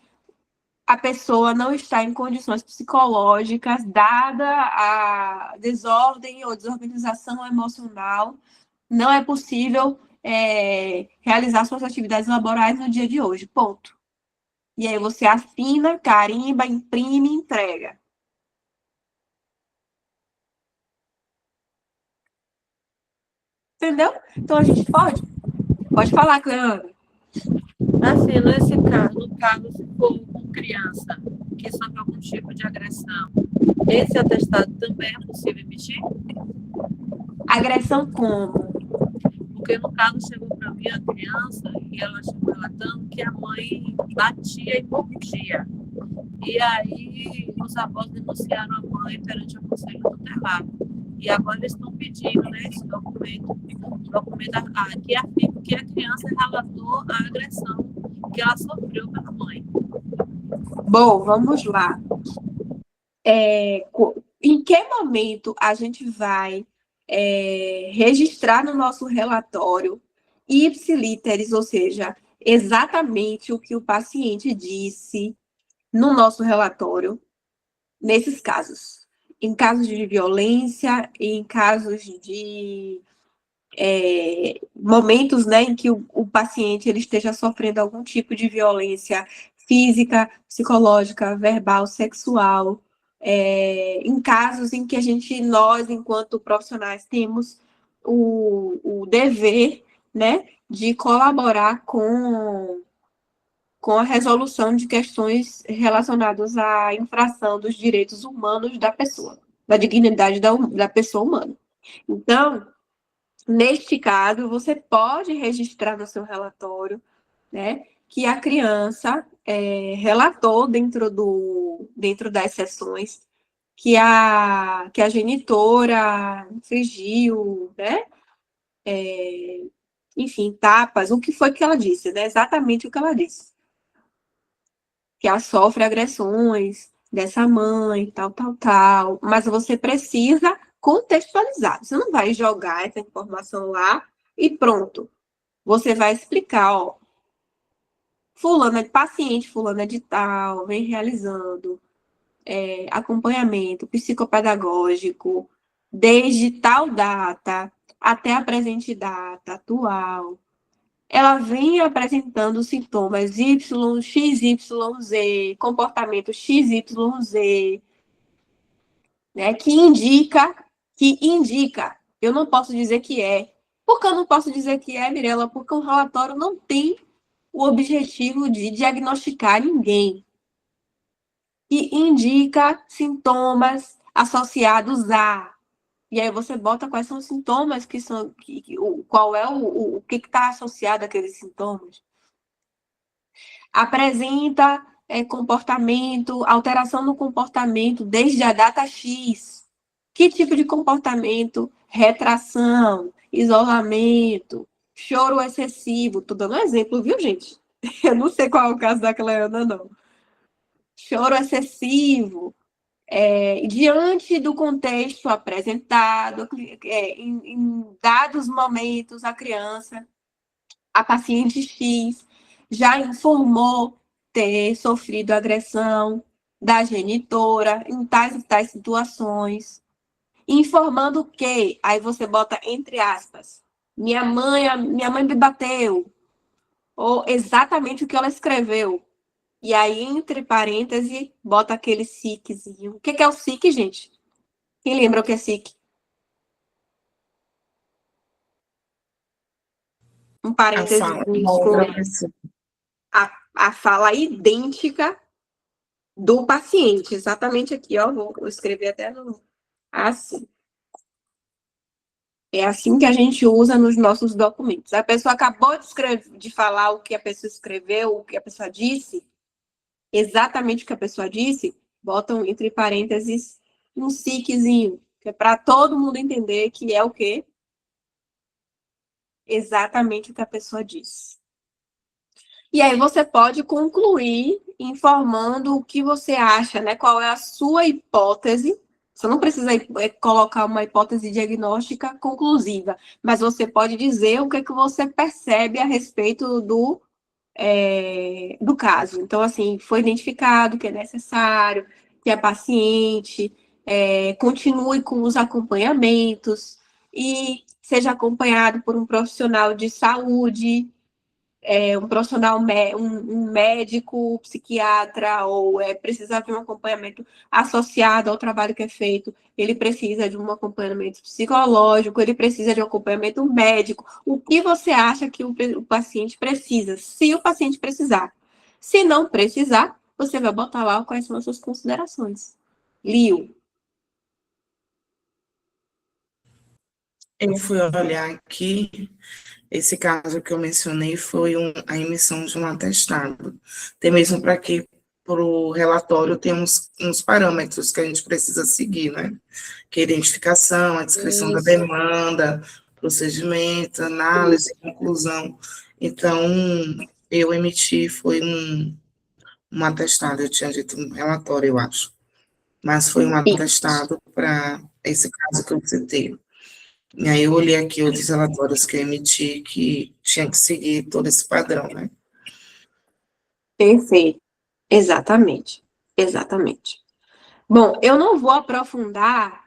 Speaker 1: a pessoa não está em condições psicológicas, dada a desordem ou desorganização emocional, não é possível realizar suas atividades laborais no dia de hoje, ponto. E aí você assina, carimba, imprime e entrega. Entendeu? Então a gente pode. Pode falar, Cleandra.
Speaker 4: Assim, nesse caso, no caso, se for com criança que sofre algum tipo de agressão, esse atestado também é possível emitir?
Speaker 1: Agressão como?
Speaker 4: Porque no caso chegou para mim a criança e ela chegou relatando que a mãe batia e mordia. E aí os avós denunciaram a mãe perante o Conselho Tutelar. E agora eles estão pedindo, né, esse documento que afirma que a criança relatou a agressão que ela sofreu pela mãe.
Speaker 1: Bom, vamos lá. Em que momento a gente vai registrar no nosso relatório ipsiliteris, ou seja, exatamente o que o paciente disse no nosso relatório, nesses casos? Em casos de violência, em casos de momentos, né, em que o paciente ele esteja sofrendo algum tipo de violência física, psicológica, verbal, sexual, em casos em que nós, enquanto profissionais, temos o dever, né, de colaborar com a resolução de questões relacionadas à infração dos direitos humanos da pessoa, da dignidade da pessoa humana. Então, neste caso, você pode registrar no seu relatório, né, que a criança relatou dentro das sessões que a genitora infligiu, né, enfim, tapas, o que foi que ela disse, né, exatamente o que ela disse. Que ela sofre agressões dessa mãe, tal, tal, tal, mas você precisa contextualizar. Você não vai jogar essa informação lá e pronto. Você vai explicar, ó, paciente fulana de tal, vem realizando acompanhamento psicopedagógico desde tal data até a presente data atual. Ela vem apresentando sintomas XYZ, comportamento XYZ, né, que indica, eu não posso dizer que é. Por que eu não posso dizer que é, Mirella? Porque o relatório não tem o objetivo de diagnosticar ninguém. E indica sintomas associados a. E aí você bota quais são os sintomas qual é o que está associado àqueles sintomas. Apresenta comportamento, alteração no comportamento desde a data X. Que tipo de comportamento? Retração, isolamento, choro excessivo. Estou dando um exemplo, viu, gente? Eu não sei qual é o caso da Cleana, não. Choro excessivo, diante do contexto apresentado, em dados momentos, a paciente X, já informou ter sofrido agressão da genitora em tais e tais situações, informando que, aí você bota entre aspas, minha mãe me bateu, ou exatamente o que ela escreveu. E aí, entre parênteses, bota aquele SICzinho. O que é o SIC, gente? Quem lembra o que é SIC? Um
Speaker 6: A
Speaker 1: parênteses
Speaker 6: fala da outra pessoa.
Speaker 1: a fala idêntica do paciente. Exatamente aqui, ó, vou escrever até assim. É assim que a gente usa nos nossos documentos. A pessoa acabou de falar o que a pessoa escreveu, o que a pessoa disse, exatamente o que a pessoa disse, botam entre parênteses um SICzinho, que é para todo mundo entender que é o quê? Exatamente o que a pessoa disse. E aí você pode concluir informando o que você acha, né? Qual é a sua hipótese. Você não precisa colocar uma hipótese diagnóstica conclusiva, mas você pode dizer o que é que você percebe a respeito do caso. Então, assim, foi identificado que é necessário que a paciente continue com os acompanhamentos e seja acompanhado por um profissional de saúde, um profissional, um médico, psiquiatra, ou precisa de um acompanhamento associado ao trabalho que é feito, ele precisa de um acompanhamento psicológico, ele precisa de um acompanhamento médico. O que você acha que o paciente precisa? Se o paciente precisar. Se não precisar, você vai botar lá quais são as suas considerações. Liu.
Speaker 6: Eu fui olhar aqui, esse caso que eu mencionei foi a emissão de um atestado. Até mesmo para que, para o relatório, tem uns parâmetros que a gente precisa seguir, né? Que é a identificação, a descrição da
Speaker 3: Isso.
Speaker 6: demanda, procedimento, análise, conclusão. Então, eu emiti, foi um atestado, eu tinha dito um relatório, eu acho. Mas foi um atestado para esse caso que eu citei. E aí eu olhei aqui os relatórios que eu emiti, que tinha que seguir todo esse padrão, né?
Speaker 1: Perfeito. Exatamente. Exatamente. Bom, eu não vou aprofundar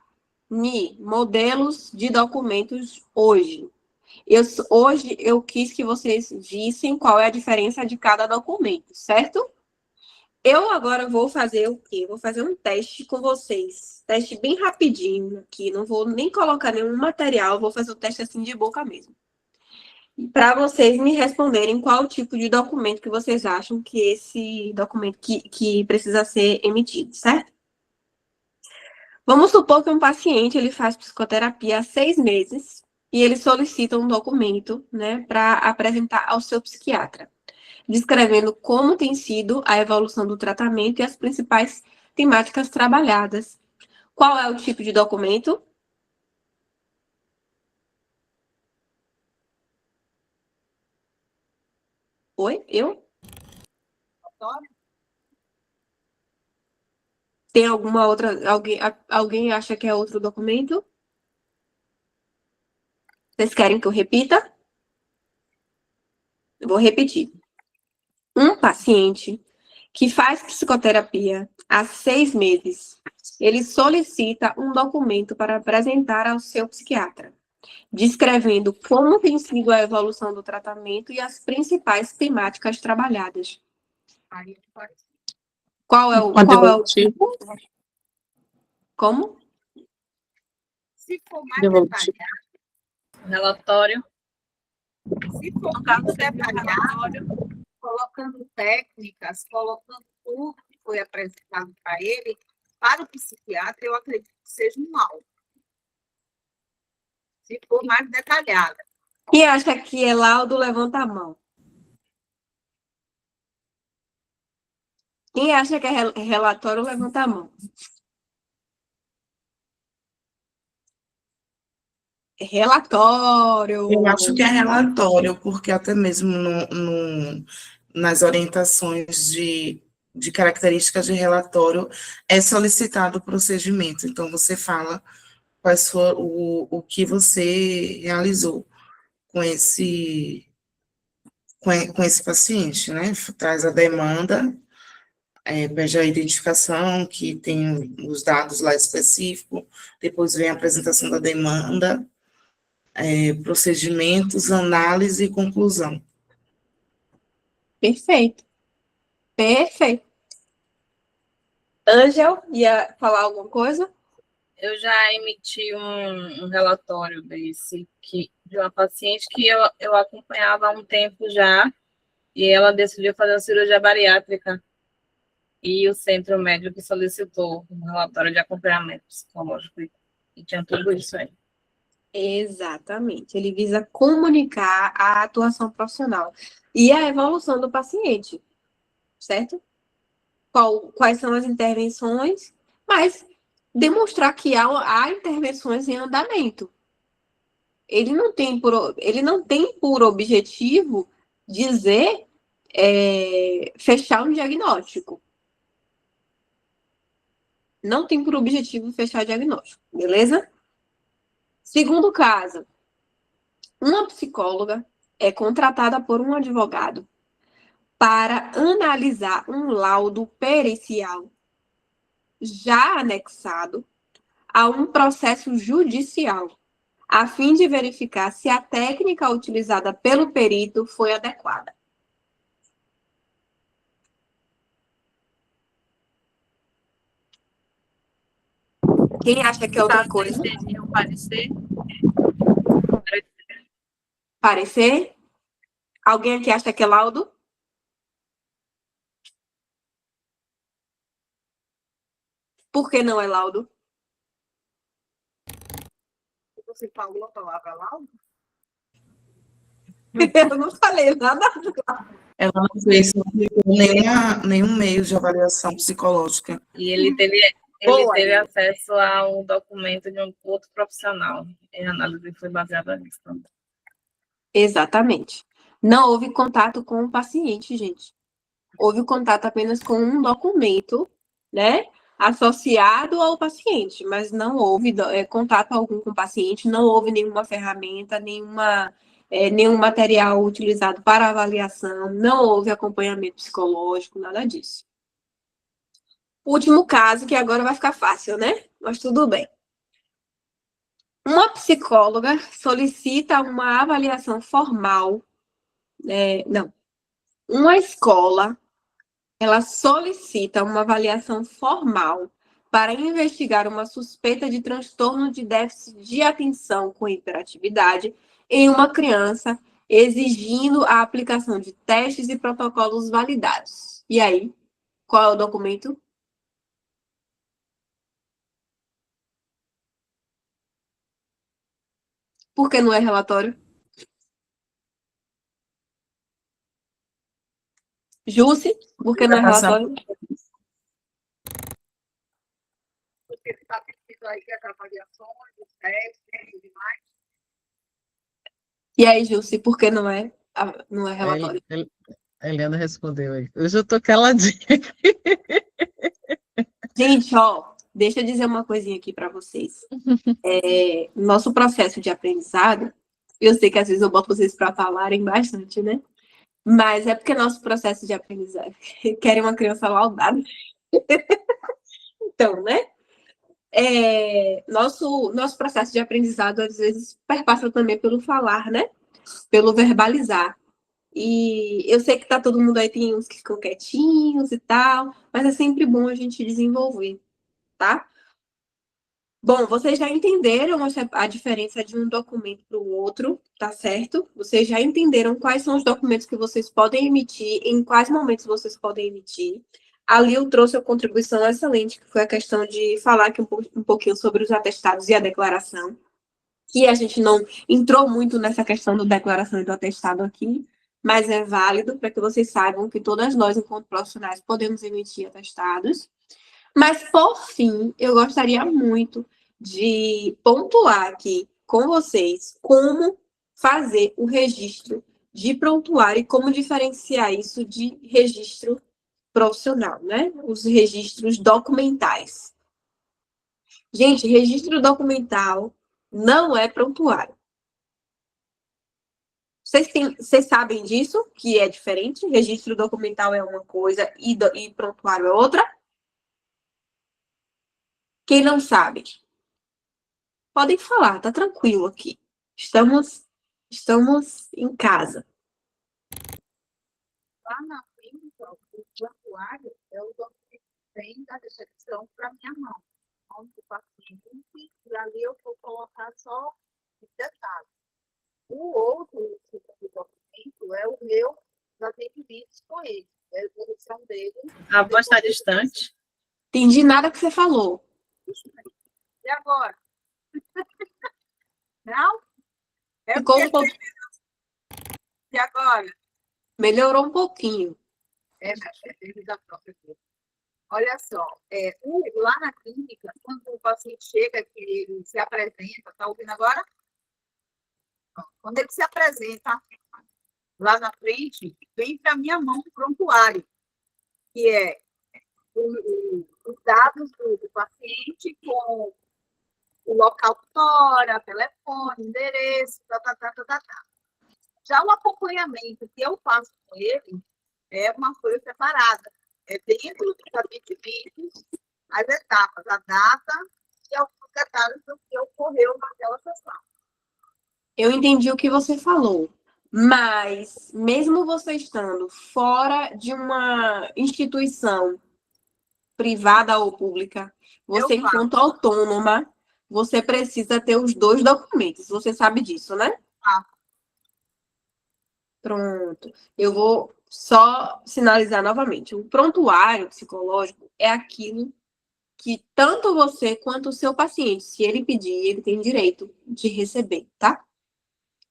Speaker 1: em modelos de documentos hoje. Hoje eu quis que vocês vissem qual é a diferença de cada documento, certo? Eu agora vou fazer o quê? Vou fazer um teste com vocês. Teste bem rapidinho aqui. Não vou nem colocar nenhum material, vou fazer o teste assim de boca mesmo. Para vocês me responderem qual tipo de documento que vocês acham que esse documento que precisa ser emitido, certo? Vamos supor que um paciente ele faz psicoterapia há 6 meses e ele solicita um documento, né, para apresentar ao seu psiquiatra, descrevendo como tem sido a evolução do tratamento e as principais temáticas trabalhadas. Qual é o tipo de documento? Oi? Eu? Tem alguma outra? Alguém acha que é outro documento? Vocês querem que eu repita? Eu vou repetir. Um paciente que faz psicoterapia há 6 meses, ele solicita um documento para apresentar ao seu psiquiatra, descrevendo como tem sido a evolução do tratamento e as principais temáticas trabalhadas. Qual é o tipo? Como?
Speaker 2: Se for mais
Speaker 5: Devolutivo.
Speaker 2: detalhado,
Speaker 3: Relatório.
Speaker 2: se for
Speaker 4: No caso,
Speaker 2: muito
Speaker 4: você viu o
Speaker 2: detalhado,
Speaker 4: relatório,
Speaker 2: colocando técnicas, colocando tudo que foi apresentado para ele, para o psiquiatra, eu acredito que seja um laudo. Se for mais detalhada.
Speaker 1: Quem acha que é laudo, levanta a mão. Quem acha que é relatório, levanta a mão. Relatório.
Speaker 6: Eu acho que é relatório, porque até mesmo nas orientações de características de relatório é solicitado o procedimento. Então, você fala o que você realizou com com esse paciente, né? Traz a demanda, pede a identificação, que tem os dados lá específicos, depois vem a apresentação da demanda, procedimentos, análise e conclusão.
Speaker 1: Perfeito. Perfeito. Ângel, ia falar alguma coisa?
Speaker 3: Eu já emiti um relatório de uma paciente que eu acompanhava há um tempo já, e ela decidiu fazer uma cirurgia bariátrica. E o centro médico solicitou um relatório de acompanhamento psicológico e tinha tudo isso aí.
Speaker 1: Exatamente. Ele visa comunicar a atuação profissional e a evolução do paciente, certo? Quais são as intervenções, mas demonstrar que há intervenções em andamento. Ele não tem por objetivo dizer fechar um diagnóstico. Não tem por objetivo fechar diagnóstico, beleza? Segundo caso, uma psicóloga é contratada por um advogado para analisar um laudo pericial já anexado a um processo judicial, a fim de verificar se a técnica utilizada pelo perito foi adequada. Quem acha que é outra coisa?
Speaker 4: Seria um parecer?
Speaker 1: Parecer? Alguém aqui acha que é laudo? Por que não é laudo?
Speaker 2: Você falou a palavra laudo?
Speaker 1: Eu não falei nada.
Speaker 6: Ela não fez nenhum meio de avaliação psicológica.
Speaker 3: E ele teve acesso a um documento de um outro profissional. E a análise foi baseada nisso também.
Speaker 1: Exatamente. Não houve contato com o paciente, gente. Houve contato apenas com um documento, né, associado ao paciente, mas não houve contato algum com o paciente, não houve nenhuma ferramenta, nenhum material utilizado para avaliação, não houve acompanhamento psicológico, nada disso. Último caso, que agora vai ficar fácil, né? Mas tudo bem. Uma psicóloga solicita uma avaliação formal, uma escola, ela solicita uma avaliação formal para investigar uma suspeita de transtorno de déficit de atenção com hiperatividade em uma criança, exigindo a aplicação de testes e protocolos validados. E aí, qual é o documento? Por que não é relatório? Jusce, por que não é relatório?
Speaker 2: Porque está pedindo aí as avaliações, os testes e tudo mais.
Speaker 1: E aí, Jusce, por que não é relatório?
Speaker 7: A Eliana respondeu aí. Hoje eu tô caladinha.
Speaker 1: Gente, ó, deixa eu dizer uma coisinha aqui para vocês. Nosso processo de aprendizado, eu sei que às vezes eu boto vocês para falarem bastante, né? Mas é porque nosso processo de aprendizado querem uma criança laudada. Então, né? Nosso processo de aprendizado, às vezes, perpassa também pelo falar, né? Pelo verbalizar. E eu sei que tá todo mundo aí, tem uns que ficam quietinhos e tal, mas é sempre bom a gente desenvolver, tá? Bom, vocês já entenderam a diferença de um documento para o outro, tá certo? Vocês já entenderam quais são os documentos que vocês podem emitir, em quais momentos vocês podem emitir. Ali eu trouxe uma contribuição excelente, que foi a questão de falar aqui um pouquinho sobre os atestados e a declaração, que a gente não entrou muito nessa questão da declaração e do atestado aqui, mas é válido para que vocês saibam que todas nós, enquanto profissionais, podemos emitir atestados. Mas, por fim, eu gostaria muito de pontuar aqui com vocês como fazer o registro de prontuário e como diferenciar isso de registro profissional, né? Os registros documentais. Gente, registro documental não é prontuário. Vocês sabem disso, que é diferente? Registro documental é uma coisa e prontuário é outra? Quem não sabe? Podem falar, tá tranquilo aqui. Estamos em casa.
Speaker 2: Lá na clínica, o prontuário é o documento que vem da recepção para minha mão, onde o paciente, e ali eu vou colocar só os detalhes. O outro tipo de documento é o meu atendimentos com ele. A evolução dele.
Speaker 3: A voz está distante.
Speaker 1: Entendi nada que você falou.
Speaker 2: E agora? Não? É
Speaker 1: Ficou
Speaker 2: porque...
Speaker 1: um pouco...
Speaker 2: E agora?
Speaker 1: Melhorou um pouquinho.
Speaker 2: Da própria vida. Olha só, lá na clínica, quando o paciente chega, que ele se apresenta, está ouvindo agora? Quando ele se apresenta lá na frente, vem para a minha mão o prontuário, que é os dados do paciente com o local tora, telefone, endereço, tá. Já o acompanhamento que eu faço com ele é uma coisa separada. É dentro dos atendimentos, as etapas, a data e alguns detalhes do que ocorreu naquela sessão.
Speaker 1: Eu entendi o que você falou, mas mesmo você estando fora de uma instituição privada ou pública, você, enquanto autônoma, você precisa ter os dois documentos. Você sabe disso, né? Pronto. Eu vou só sinalizar novamente. O prontuário psicológico é aquilo que tanto você quanto o seu paciente, se ele pedir, ele tem direito de receber, tá?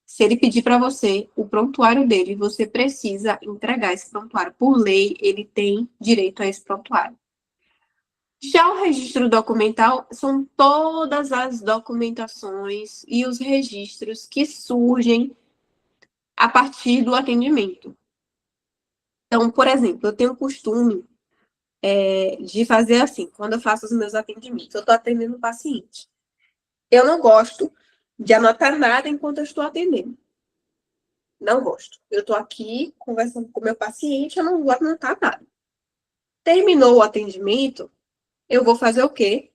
Speaker 1: Se ele pedir para você o prontuário dele, você precisa entregar esse prontuário. Por lei, ele tem direito a esse prontuário. Já o registro documental são todas as documentações e os registros que surgem a partir do atendimento. Então, por exemplo, eu tenho o costume de fazer assim, quando eu faço os meus atendimentos, eu estou atendendo o paciente. Eu não gosto de anotar nada enquanto eu estou atendendo. Não gosto. Eu estou aqui conversando com o meu paciente, eu não vou anotar nada. Terminou o atendimento, eu vou fazer o quê?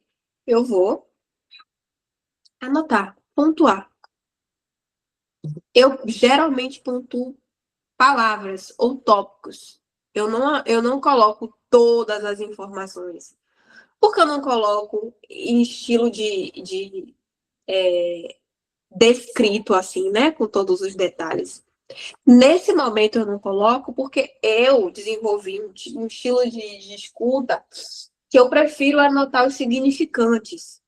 Speaker 1: Eu vou anotar, pontuar. Eu geralmente pontuo palavras ou tópicos. Eu não coloco todas as informações. Por que eu não coloco em estilo de descrito, assim, né? Com todos os detalhes. Nesse momento eu não coloco porque eu desenvolvi um estilo de escuta que eu prefiro anotar os significantes,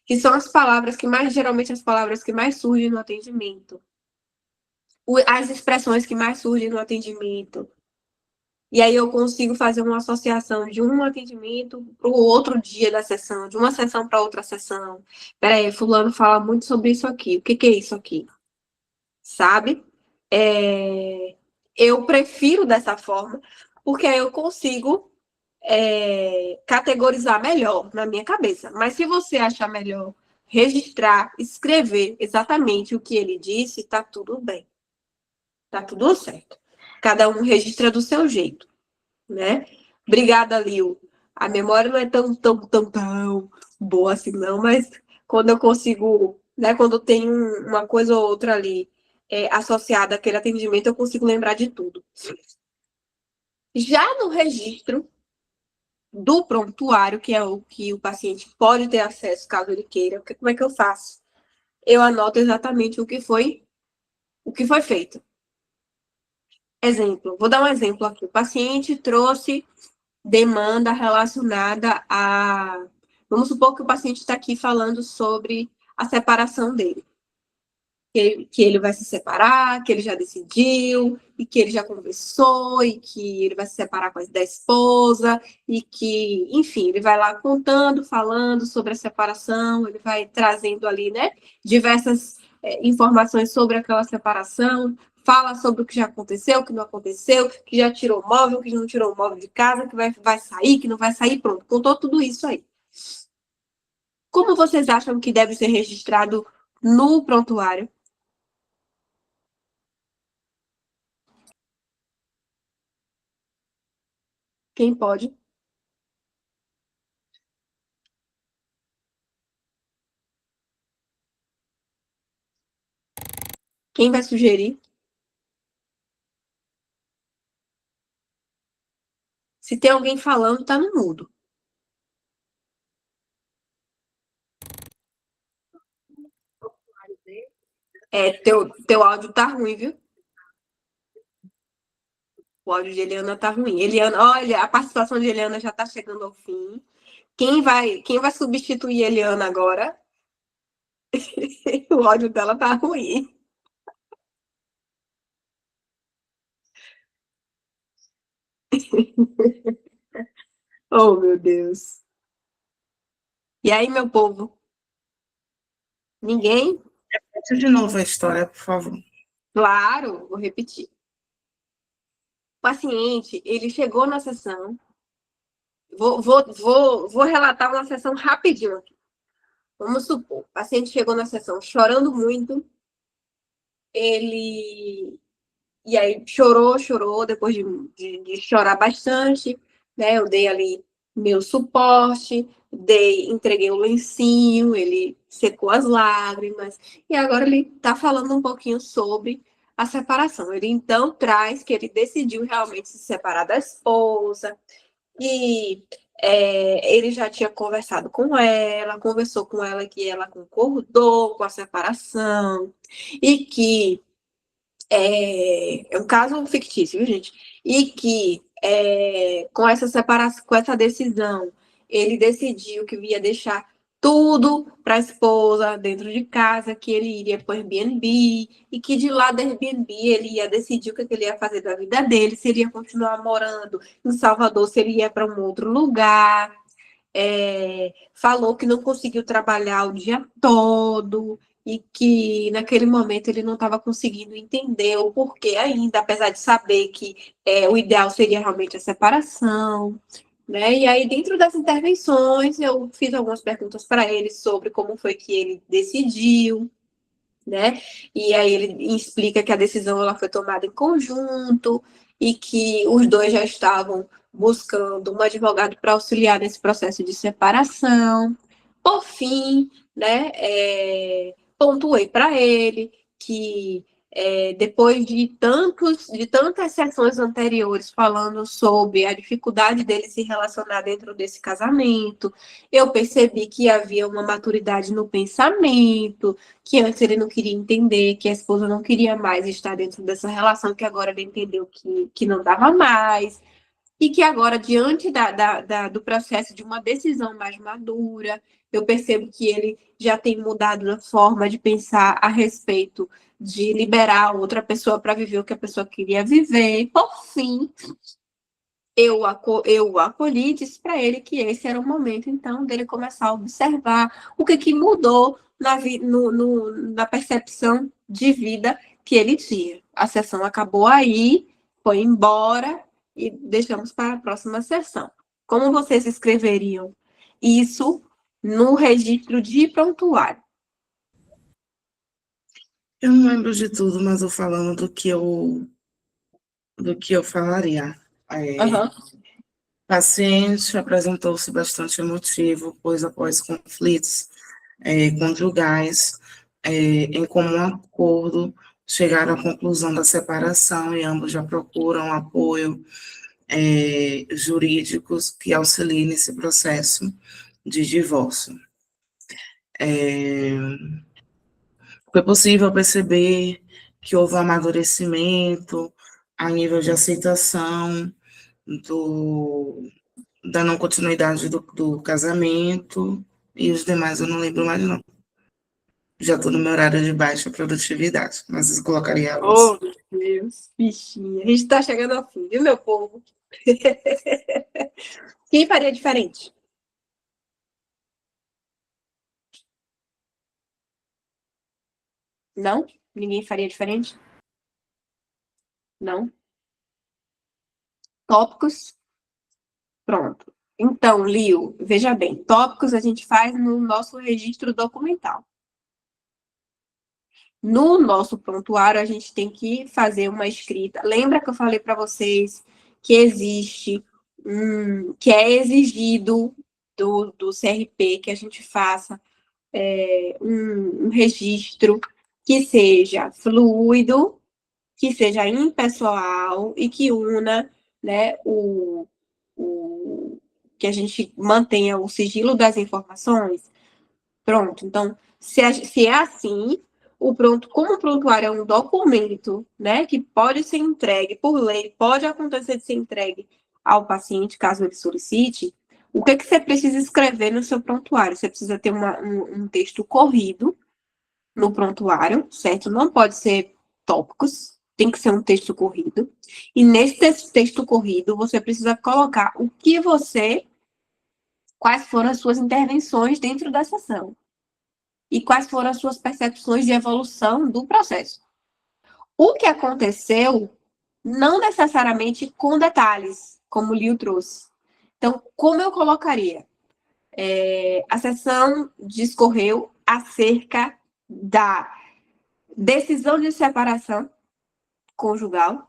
Speaker 1: que são as palavras que mais, geralmente as palavras que mais surgem no atendimento, as expressões que mais surgem no atendimento. E aí eu consigo fazer uma associação de um atendimento para o outro dia da sessão, de uma sessão para outra sessão. Peraí, fulano fala muito sobre isso aqui. O que é isso aqui? Sabe? Eu prefiro dessa forma, porque aí eu consigo categorizar melhor na minha cabeça. Mas se você achar melhor registrar, escrever exatamente o que ele disse, tá tudo bem. Tá tudo certo. Cada um registra do seu jeito, né? Obrigada, Lil. A memória não é tão boa assim, não, mas quando eu consigo, né, quando tem uma coisa ou outra ali associada àquele atendimento, eu consigo lembrar de tudo. Já no registro do prontuário, que é o que o paciente pode ter acesso caso ele queira, como é que eu faço? Eu anoto exatamente o que foi feito. Exemplo, vou dar um exemplo aqui. O paciente trouxe demanda relacionada a... Vamos supor que o paciente está aqui falando sobre a separação dele. Que ele vai se separar, que ele já decidiu, e que ele já conversou, e que ele vai se separar da esposa, e que, enfim, ele vai lá contando, falando sobre a separação, ele vai trazendo ali, né, diversas informações sobre aquela separação, fala sobre o que já aconteceu, o que não aconteceu, que já tirou o móvel, que não tirou o móvel de casa, que vai sair, que não vai sair, pronto, contou tudo isso aí. Como vocês acham que deve ser registrado no prontuário? Quem pode? Quem vai sugerir? Se tem alguém falando, tá no mudo. Teu áudio tá ruim, viu? O áudio de Eliana tá ruim. Eliana, olha, a participação de Eliana já tá chegando ao fim. Quem vai substituir Eliana agora? O áudio dela tá ruim. Oh, meu Deus. E aí, meu povo? Ninguém?
Speaker 6: Repete de novo a história, por favor.
Speaker 1: Claro, vou repetir. O paciente, ele chegou na sessão. Vou relatar uma sessão rapidinho aqui. Vamos supor, o paciente chegou na sessão chorando muito. E aí chorou, depois de chorar bastante, né? Eu dei ali meu suporte, entreguei o lencinho, ele secou as lágrimas, e agora ele está falando um pouquinho sobre a separação. Ele então traz que ele decidiu realmente se separar da esposa, e ele já tinha conversado com ela, conversou com ela que ela concordou com a separação, e que é um caso fictício, viu, gente? E que com essa separação, com essa decisão, ele decidiu que ia deixar tudo para a esposa dentro de casa, que ele iria para o Airbnb, e que de lá do Airbnb ele ia decidir o que ele ia fazer da vida dele, se ele ia continuar morando em Salvador, se ele ia para um outro lugar. Falou que não conseguiu trabalhar o dia todo e que naquele momento ele não estava conseguindo entender o porquê ainda, apesar de saber que o ideal seria realmente a separação, né? E aí, dentro das intervenções, eu fiz algumas perguntas para ele sobre como foi que ele decidiu, né? E aí ele explica que a decisão ela foi tomada em conjunto e que os dois já estavam buscando um advogado para auxiliar nesse processo de separação. Por fim, né, pontuei para ele que depois de tantas sessões anteriores falando sobre a dificuldade dele se relacionar dentro desse casamento, eu percebi que havia uma maturidade no pensamento, que antes ele não queria entender, que a esposa não queria mais estar dentro dessa relação, que agora ele entendeu que não dava mais, e que agora, diante do processo de uma decisão mais madura, eu percebo que ele já tem mudado a forma de pensar a respeito de liberar outra pessoa para viver o que a pessoa queria viver. E, por fim, eu o acolhi e disse para ele que esse era o momento, então, dele começar a observar o que mudou na percepção de vida que ele tinha. A sessão acabou aí, foi embora e deixamos para a próxima sessão. Como vocês escreveriam isso no registro de prontuário?
Speaker 6: Eu não lembro de tudo, mas eu falando do que eu falaria. Paciente apresentou-se bastante emotivo, pois após conflitos conjugais, em comum acordo, chegaram à conclusão da separação e ambos já procuram apoio jurídicos que auxiliem nesse processo de divórcio. Foi possível perceber que houve um amadurecimento a nível de aceitação da não continuidade do casamento, e os demais eu não lembro mais, não. Já estou no meu horário de baixa produtividade, mas eu colocaria a luz.
Speaker 1: Oh, meu Deus, bichinha. A gente está chegando ao fim, viu, meu povo? Quem faria diferente? Não? Ninguém faria diferente? Não? Tópicos? Pronto. Então, Lio, veja bem, tópicos a gente faz no nosso registro documental. No nosso prontuário, a gente tem que fazer uma escrita. Lembra que eu falei para vocês que existe, que é exigido do CRP que a gente faça um registro que seja fluido, que seja impessoal e que una, né, que a gente mantenha o sigilo das informações. Pronto, então, se é assim, como o prontuário é um documento, né, que pode ser entregue por lei, pode acontecer de ser entregue ao paciente, caso ele solicite, o que você precisa escrever no seu prontuário? Você precisa ter um texto corrido no prontuário, certo? Não pode ser tópicos, tem que ser um texto corrido. E nesse texto corrido, você precisa colocar quais foram as suas intervenções dentro da sessão e quais foram as suas percepções de evolução do processo. O que aconteceu, não necessariamente com detalhes, como o Liu trouxe. Então, como eu colocaria? A sessão discorreu acerca da decisão de separação conjugal,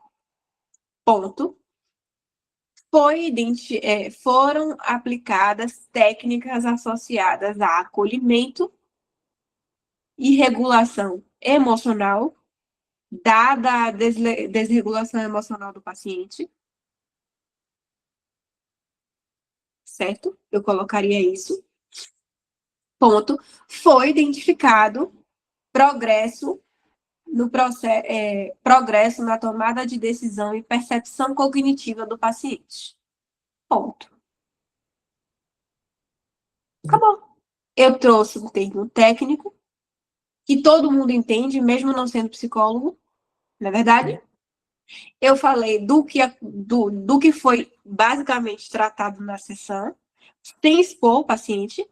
Speaker 1: ponto. Foram aplicadas técnicas associadas a acolhimento e regulação emocional, dada a desregulação emocional do paciente. Certo? Eu colocaria isso. Ponto. Foi identificado progresso progresso na tomada de decisão e percepção cognitiva do paciente. Ponto. Acabou. Eu trouxe um termo técnico que todo mundo entende, mesmo não sendo psicólogo, não é verdade? Eu falei do que foi basicamente tratado na sessão, sem expor o paciente,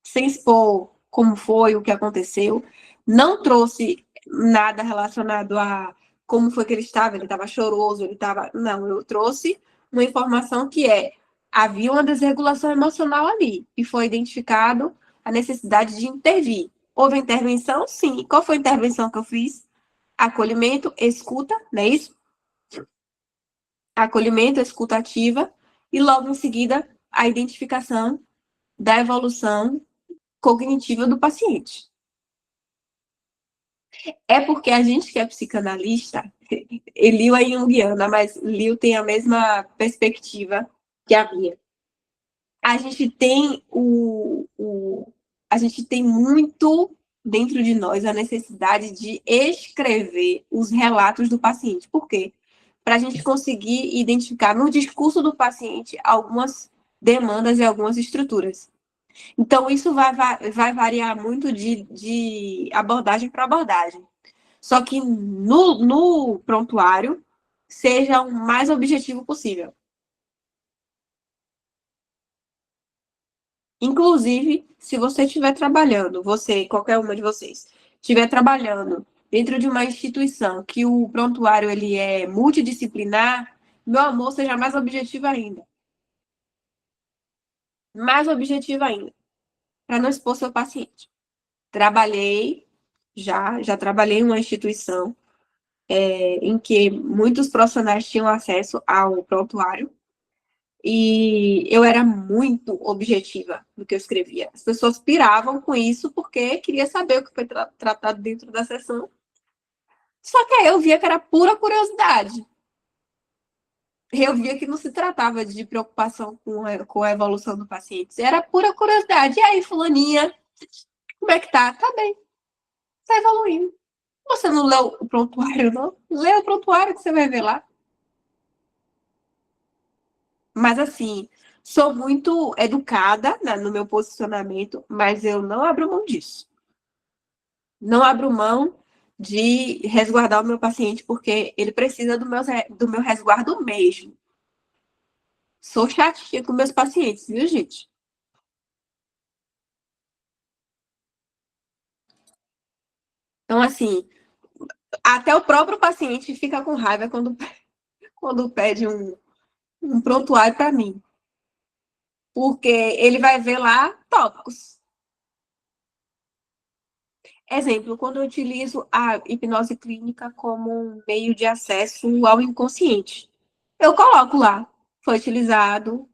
Speaker 1: sem expor como foi, o que aconteceu. Não trouxe nada relacionado a como foi que ele estava choroso, ele estava... Não, eu trouxe uma informação que havia uma desregulação emocional ali, e foi identificado a necessidade de intervir. Houve intervenção? Sim. Qual foi a intervenção que eu fiz? Acolhimento, escuta, não é isso? Acolhimento, escuta ativa, e logo em seguida a identificação da evolução cognitiva do paciente. É porque a gente que é psicanalista, Liu é junguiana, mas Liu tem a mesma perspectiva que a minha. A gente tem a gente tem muito dentro de nós a necessidade de escrever os relatos do paciente. Por quê? Para a gente conseguir identificar no discurso do paciente algumas demandas e algumas estruturas. Então, isso vai variar muito de abordagem para abordagem. Só que no prontuário, seja o mais objetivo possível. Inclusive, se você estiver trabalhando, qualquer uma de vocês, estiver trabalhando dentro de uma instituição que o prontuário ele é multidisciplinar, meu amor, seja mais objetivo ainda. Mais objetivo ainda, para não expor seu paciente. Já trabalhei em uma instituição em que muitos profissionais tinham acesso ao prontuário e eu era muito objetiva no que eu escrevia. As pessoas piravam com isso porque queria saber o que foi tratado dentro da sessão. Só que aí eu via que era pura curiosidade. Eu via que não se tratava de preocupação com a evolução do paciente. Era pura curiosidade. E aí, fulaninha, como é que tá? Tá bem. Tá evoluindo. Você não leu o prontuário, não? Lê o prontuário que você vai ver lá. Mas, assim, sou muito educada no meu posicionamento, mas eu não abro mão disso. Não abro mão de resguardar o meu paciente, porque ele precisa do meu resguardo mesmo. Sou chatinha com meus pacientes, viu, gente? Então, assim, até o próprio paciente fica com raiva quando pede um prontuário para mim. Porque ele vai ver lá tópicos. Exemplo, quando eu utilizo a hipnose clínica como um meio de acesso ao inconsciente, eu coloco lá, foi utilizado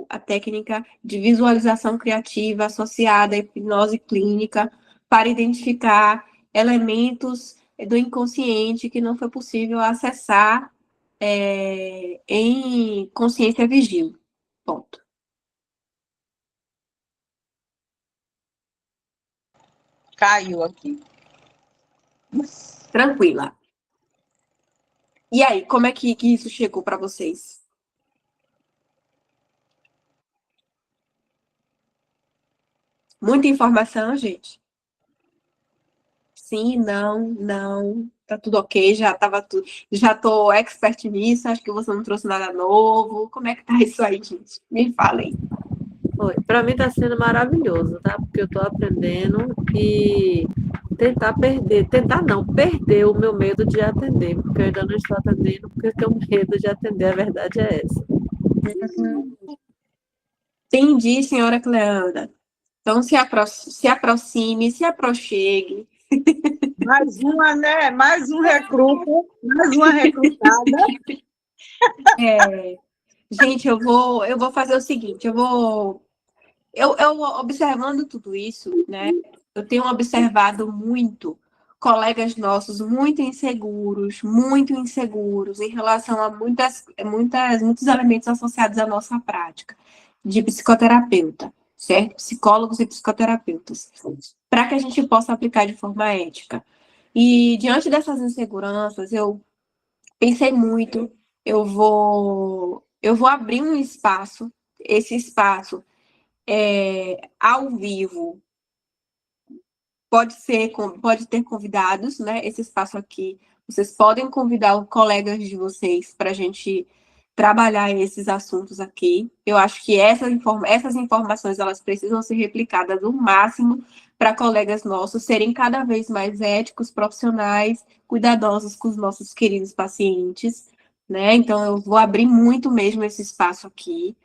Speaker 1: a técnica de visualização criativa associada à hipnose clínica para identificar elementos do inconsciente que não foi possível acessar em consciência vigília. Ponto.
Speaker 8: Caiu aqui.
Speaker 1: Tranquila. E aí, como é que isso chegou para vocês? Muita informação, gente? Sim, não. Tá tudo ok, já tava tudo. Já tô expert nisso, acho que você não trouxe nada novo. Como é que tá isso aí, gente? Me falem.
Speaker 4: Para mim está sendo maravilhoso, tá? Porque eu estou aprendendo e perder o meu medo de atender, porque eu ainda não estou atendendo, porque eu tenho medo de atender, a verdade é essa.
Speaker 1: Entendi, senhora Cleanda. Então, se aproxime, se aproxime.
Speaker 2: Mais uma, né? Mais um recruta, mais uma recrutada.
Speaker 1: Gente, eu vou fazer o seguinte, eu observando tudo isso, né? Eu tenho observado muito colegas nossos muito inseguros em relação a muitos elementos associados à nossa prática de psicoterapeuta, certo? Psicólogos e psicoterapeutas, para que a gente possa aplicar de forma ética. E diante dessas inseguranças, eu pensei muito, eu vou abrir um espaço, esse espaço ao vivo, pode ter convidados, né? Esse espaço aqui, vocês podem convidar os colegas de vocês para a gente trabalhar esses assuntos aqui. Eu acho que essas informações elas precisam ser replicadas o máximo para colegas nossos serem cada vez mais éticos, profissionais, cuidadosos com os nossos queridos pacientes, né? Então eu vou abrir muito mesmo esse espaço aqui.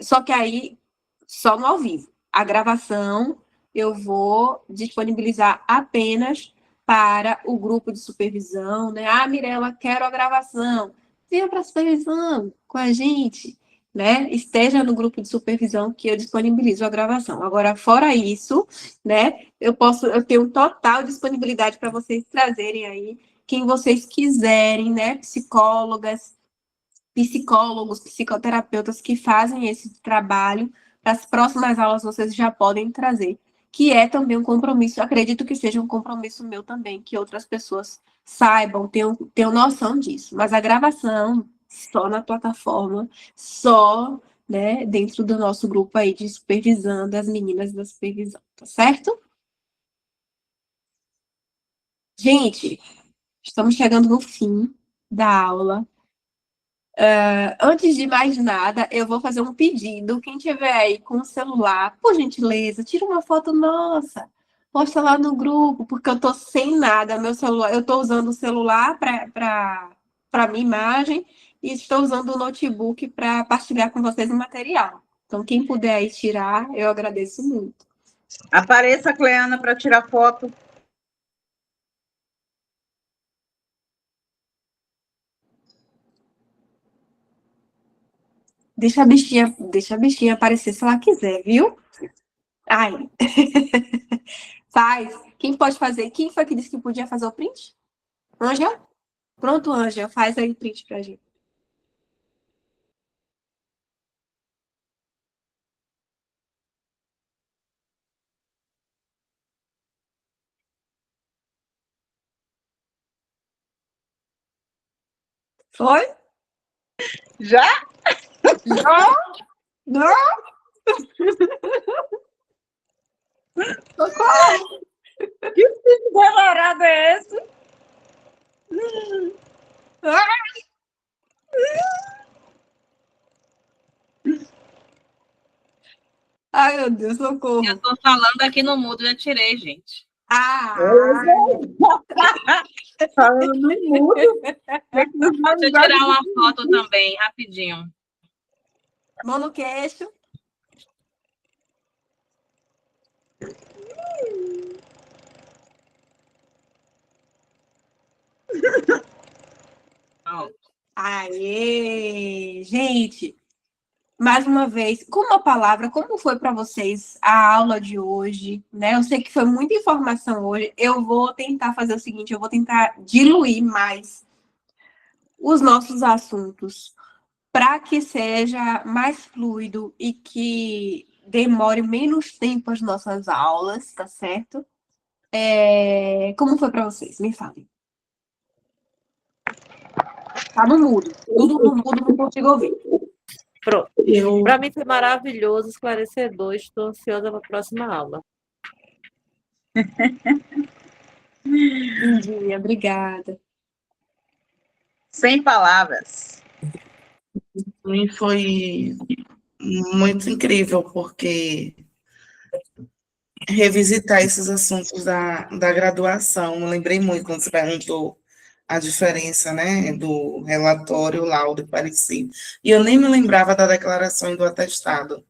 Speaker 1: Só que aí, só no ao vivo. A gravação eu vou disponibilizar apenas para o grupo de supervisão, né? Ah, Mirella, quero a gravação. Venha para a supervisão com a gente, né? Esteja no grupo de supervisão que eu disponibilizo a gravação. Agora, fora isso, né? Eu tenho total disponibilidade para vocês trazerem aí quem vocês quiserem, né? Psicólogos, psicoterapeutas que fazem esse trabalho. Para as próximas aulas vocês já podem trazer, que é também um compromisso, acredito que seja um compromisso meu também, que outras pessoas saibam, tenham noção disso. Mas a gravação, só na plataforma, só, né, dentro do nosso grupo aí de supervisão, das meninas da supervisão, tá certo? Gente, estamos chegando no fim da aula. Antes de mais nada, eu vou fazer um pedido. Quem tiver aí com o celular, por gentileza, tira uma foto nossa. Posta lá no grupo, porque eu tô sem nada. Meu celular, eu tô usando o celular para minha imagem e estou usando o notebook para partilhar com vocês o material. Então, quem puder aí tirar, eu agradeço muito.
Speaker 2: Apareça, Cleana, para tirar foto.
Speaker 1: Deixa a bichinha aparecer se ela quiser, viu? Ai. Faz. Quem pode fazer? Quem foi que disse que podia fazer o print? Ângela? Pronto, Ângela. Faz aí o print pra gente. Foi?
Speaker 2: Já?
Speaker 1: Não? Não?
Speaker 2: Que filho demorado é esse?
Speaker 1: Ai, meu Deus, socorro.
Speaker 3: Eu tô falando aqui no mudo, já tirei, gente.
Speaker 1: Ah!
Speaker 2: Falando no mudo.
Speaker 3: Deixa eu tirar uma foto também, rapidinho.
Speaker 1: Mão no queixo. Aê! Gente, mais uma vez, com uma palavra, como foi para vocês a aula de hoje, né? Eu sei que foi muita informação hoje. Eu vou tentar fazer o seguinte, eu vou tentar diluir mais os nossos assuntos para que seja mais fluido e que demore menos tempo as nossas aulas, tá certo? Como foi para vocês? Me falem. Tá no mudo. Tudo no mudo, não consigo ouvir.
Speaker 4: Pronto.
Speaker 6: Eu,
Speaker 4: Para mim foi maravilhoso, esclarecedor. Estou ansiosa para a próxima aula.
Speaker 1: Lindinha, obrigada.
Speaker 8: Sem palavras.
Speaker 6: para mim foi muito incrível, porque revisitar esses assuntos da graduação, eu lembrei muito quando você perguntou a diferença, né, do relatório, laudo e parecer. E eu nem me lembrava da declaração e do atestado.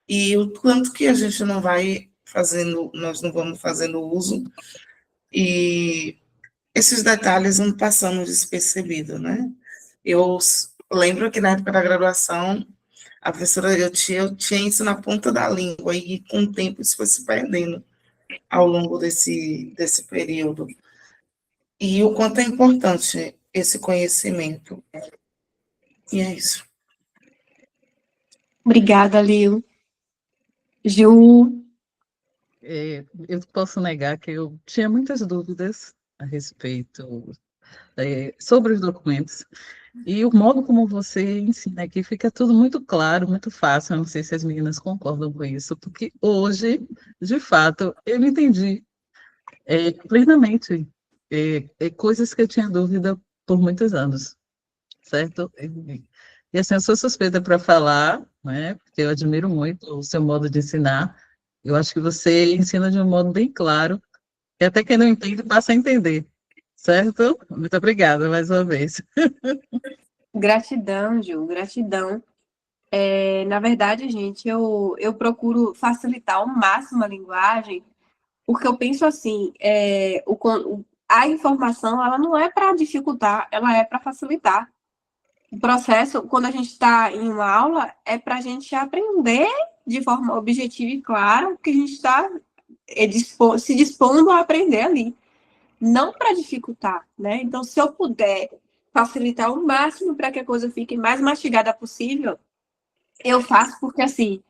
Speaker 6: E o quanto que a gente não vai fazendo, nós não vamos fazendo uso, e esses detalhes vão passando despercebido, né? Eu lembro que na época da graduação, a professora, eu tinha isso na ponta da língua, e com o tempo isso foi se perdendo ao longo desse período. E o quanto é importante esse conhecimento. E é isso.
Speaker 1: Obrigada, Lil. Ju,
Speaker 7: Eu posso negar que eu tinha muitas dúvidas a respeito sobre os documentos. E o modo como você ensina aqui fica tudo muito claro, muito fácil. Eu não sei se as meninas concordam com isso, porque hoje, de fato, eu entendi plenamente coisas que eu tinha dúvida por muitos anos, certo? E assim, eu sou suspeita para falar, né? Porque eu admiro muito o seu modo de ensinar. Eu acho que você ensina de um modo bem claro, e até quem não entende passa a entender, certo? Muito obrigada mais uma vez.
Speaker 1: gratidão, Ju, gratidão. Na verdade, gente, eu procuro facilitar ao máximo a linguagem, porque eu penso assim, a informação, ela não é para dificultar, ela é para facilitar. O processo, quando a gente está em uma aula, é para a gente aprender de forma objetiva e clara o que a gente está se dispondo a aprender ali, não para dificultar, né? Então, se eu puder facilitar o máximo para que a coisa fique mais mastigada possível, eu faço, porque assim,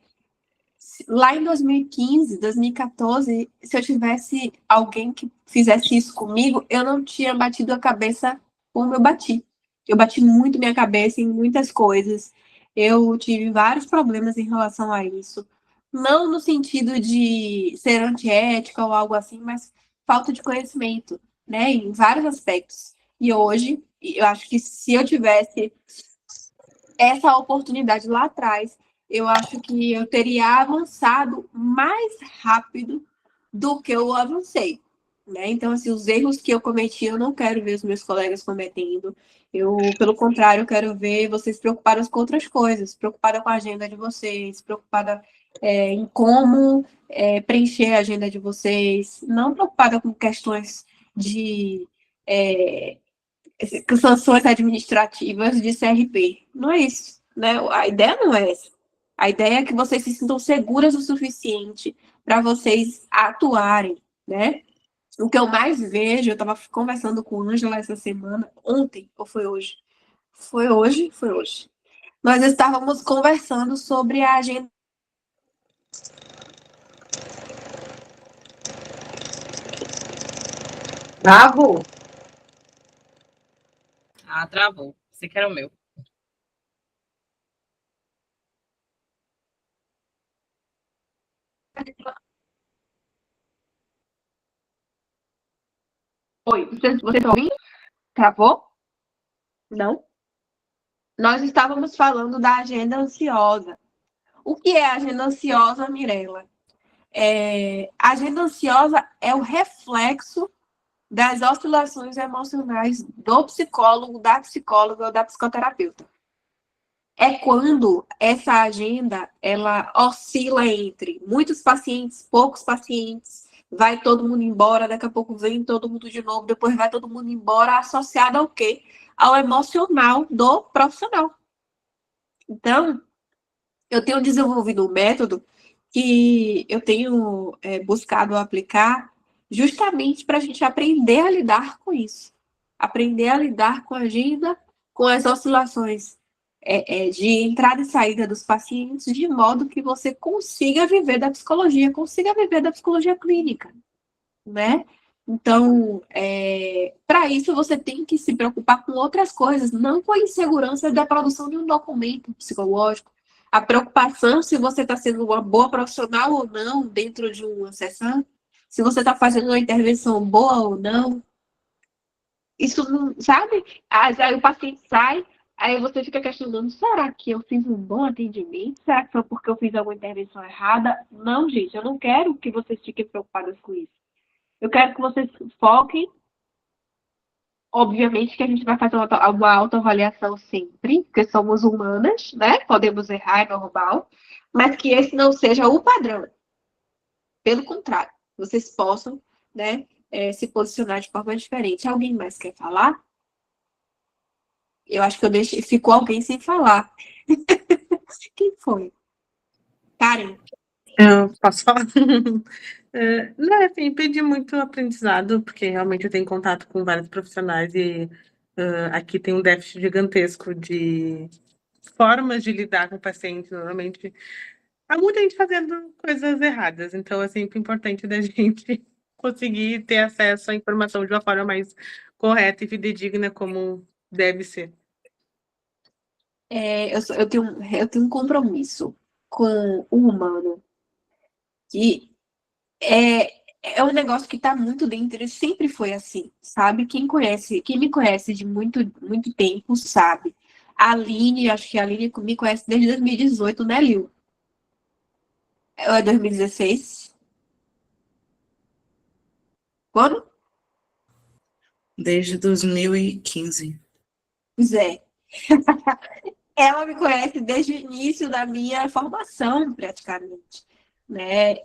Speaker 1: lá em 2015, 2014, se eu tivesse alguém que fizesse isso comigo, eu não tinha batido a cabeça como eu bati. Eu bati muito minha cabeça em muitas coisas. Eu tive vários problemas em relação a isso. Não no sentido de ser antiética ou algo assim, mas falta de conhecimento, né? Em vários aspectos. E hoje, eu acho que se eu tivesse essa oportunidade lá atrás, eu acho que eu teria avançado mais rápido do que eu avancei, né? Então, assim, os erros que eu cometi, eu não quero ver os meus colegas cometendo. Eu, pelo contrário, eu quero ver vocês preocupadas com outras coisas, preocupada com a agenda de vocês, preocupada em como preencher a agenda de vocês, não preocupada com questões de sanções administrativas de CRP. Não é isso, né? A ideia não é essa. A ideia é que vocês se sintam seguras o suficiente para vocês atuarem, né? O que eu mais vejo, eu estava conversando com a Ângela essa semana, ontem, ou foi hoje? Foi hoje? Foi hoje. Nós estávamos conversando sobre a agenda.
Speaker 8: Bravo!
Speaker 3: Ah, travou. Você que era o meu.
Speaker 1: Oi, vocês estão ouvindo? Travou? Não? Nós estávamos falando da agenda ansiosa. O que é a agenda ansiosa, Mirella? A agenda ansiosa é o reflexo das oscilações emocionais do psicólogo, da psicóloga ou da psicoterapeuta. É quando essa agenda ela oscila entre muitos pacientes, poucos pacientes, vai todo mundo embora, daqui a pouco vem todo mundo de novo, depois vai todo mundo embora, associado ao quê? Ao emocional do profissional. Então, eu tenho desenvolvido um método que eu tenho buscado aplicar justamente para a gente aprender a lidar com isso. Aprender a lidar com a agenda, com as oscilações de entrada e saída dos pacientes, de modo que você consiga viver da psicologia clínica. né? Então, para isso você tem que se preocupar com outras coisas, não com a insegurança da produção de um documento psicológico. A preocupação se você está sendo uma boa profissional ou não dentro de uma sessão, se você está fazendo uma intervenção boa ou não. Isso não, sabe? Aí o paciente sai, aí você fica questionando, será que eu fiz um bom atendimento? Será que foi porque eu fiz alguma intervenção errada? Não, gente, eu não quero que vocês fiquem preocupadas com isso. Eu quero que vocês foquem. Obviamente que a gente vai fazer uma autoavaliação sempre, porque somos humanas, né? Podemos errar, é normal, mas que esse não seja o padrão. Pelo contrário, vocês possam, né, se posicionar de forma diferente. Alguém mais quer falar? Eu acho que ficou alguém sem falar. Quem foi? Karen?
Speaker 5: Eu posso falar? Não, assim, perdi muito aprendizado, porque realmente eu tenho contato com vários profissionais e aqui tem um déficit gigantesco de formas de lidar com o paciente. Normalmente, há muita gente fazendo coisas erradas, então é sempre importante da gente conseguir ter acesso à informação de uma forma mais correta e fidedigna, como deve ser.
Speaker 1: Eu tenho um compromisso com o humano, que é um negócio que está muito dentro, e sempre foi assim, sabe? Quem me conhece de muito, muito tempo sabe. A Aline, acho que a Aline me conhece desde 2018, né, Lil? Ou é 2016? Quando?
Speaker 6: Desde 2015.
Speaker 1: Pois é. Ela me conhece desde o início da minha formação, praticamente, né?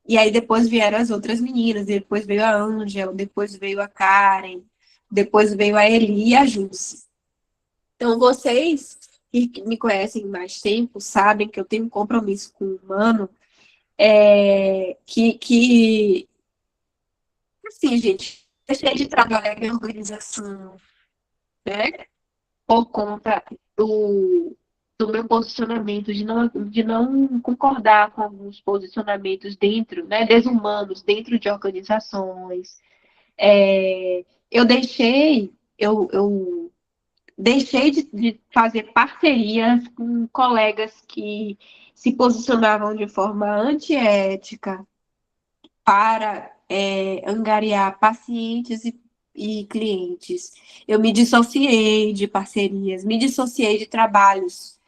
Speaker 1: E aí depois vieram as outras meninas, depois veio a Ângela, depois veio a Karen, depois veio a Eli e a Jússi. Então, vocês que me conhecem mais tempo sabem que eu tenho um compromisso com o humano, que assim, gente, deixei de trabalhar em organização, né? Por conta do meu posicionamento, de não concordar com alguns posicionamentos dentro, né, desumanos, dentro de organizações. Eu deixei de fazer parcerias com colegas que se posicionavam de forma antiética para angariar pacientes e clientes. Eu me dissociei de parcerias, me dissociei de trabalhos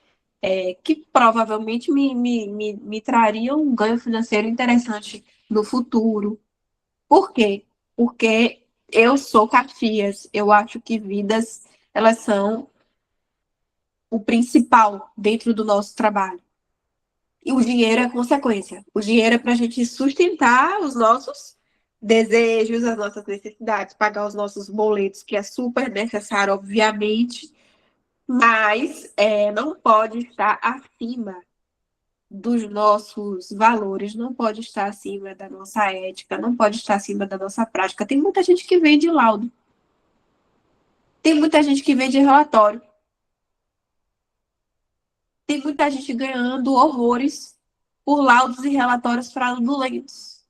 Speaker 1: que provavelmente me trariam um ganho financeiro interessante no futuro. Por quê? Porque eu sou Caxias, eu acho que vidas, elas são o principal dentro do nosso trabalho. E o dinheiro é consequência. O dinheiro é para a gente sustentar os nossos desejos, as nossas necessidades, pagar os nossos boletos, que é super necessário, obviamente, mas não pode estar acima dos nossos valores, não pode estar acima da nossa ética, não pode estar acima da nossa prática. Tem muita gente que vende laudo. Tem muita gente que vende relatório. Tem muita gente ganhando horrores por laudos e relatórios fraudulentos.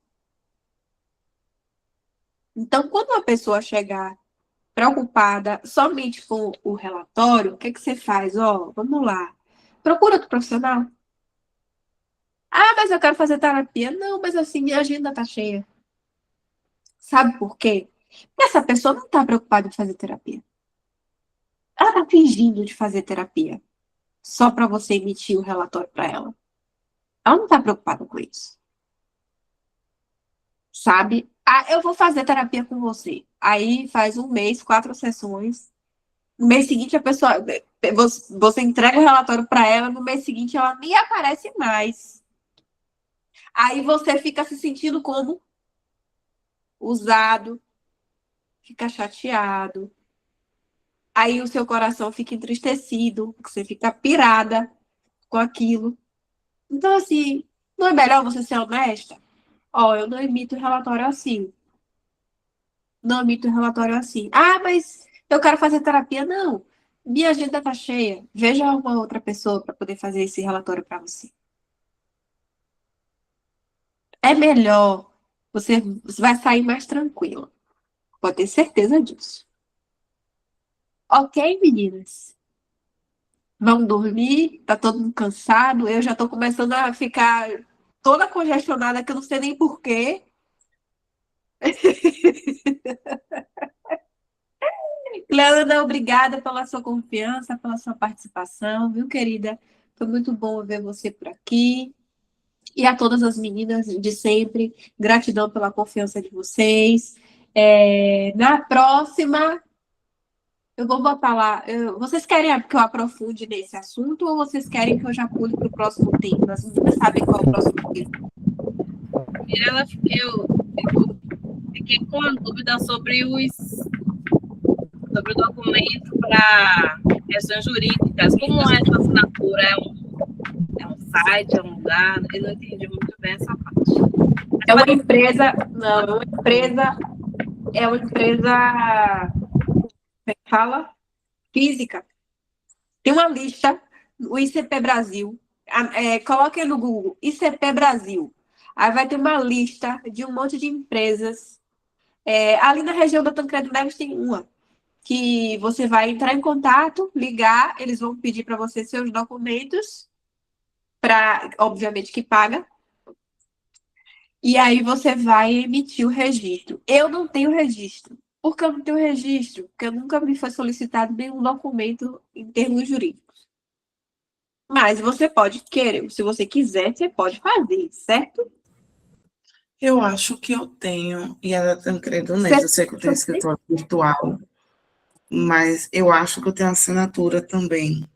Speaker 1: Então, quando uma pessoa chegar preocupada somente com o relatório, o que você faz? Vamos lá. Procura outro profissional. Ah, mas eu quero fazer terapia. Não, mas assim, minha agenda tá cheia. Sabe por quê? Porque essa pessoa não está preocupada em fazer terapia. Ela está fingindo de fazer terapia só para você emitir o relatório para ela. Ela não está preocupada com isso. Sabe? Ah, eu vou fazer terapia com você. Aí faz um mês, 4 sessões. No mês seguinte, a pessoa. Você entrega o relatório para ela, no mês seguinte ela nem aparece mais. Aí você fica se sentindo como usado, fica chateado. Aí o seu coração fica entristecido, você fica pirada com aquilo. Então, assim, não é melhor você ser honesta? Eu não emito relatório assim. Não emito relatório assim. Ah, mas eu quero fazer terapia. Não. Minha agenda tá cheia. Veja uma outra pessoa para poder fazer esse relatório para você. É melhor Você vai sair mais tranquila. Pode ter certeza disso. Ok, meninas? Vão dormir? Tá todo mundo cansado? Eu já tô começando a ficar toda congestionada, que eu não sei nem porquê. Cleanda, obrigada pela sua confiança, pela sua participação, viu, querida? Foi muito bom ver você por aqui. E a todas as meninas de sempre, gratidão pela confiança de vocês. Na próxima, eu vou botar lá. Vocês querem que eu aprofunde nesse assunto ou vocês querem que eu já pule para o próximo tema? As meninas sabem qual é o próximo tema.
Speaker 3: Mirella, eu fiquei com a dúvida sobre o documento para questões jurídicas. Como é essa assinatura? É um site, é um lugar? Eu não entendi muito bem essa parte.
Speaker 1: É uma empresa. Não, é uma empresa. Como é que fala? Física. Tem uma lista, o ICP Brasil. Coloquem no Google, ICP Brasil. Aí vai ter uma lista de um monte de empresas. Ali na região da Tancredo Neves tem uma, que você vai entrar em contato, ligar, eles vão pedir para você seus documentos, obviamente que paga, e aí você vai emitir o registro. Eu não tenho registro. Por que eu não tenho registro? Porque nunca me foi solicitado nenhum documento em termos jurídicos. Mas você pode querer, se você quiser, você pode fazer, certo?
Speaker 6: Eu acho que eu tenho, e a Tancredo Neves, eu sei que eu tenho escritório virtual, mas eu acho que eu tenho assinatura também.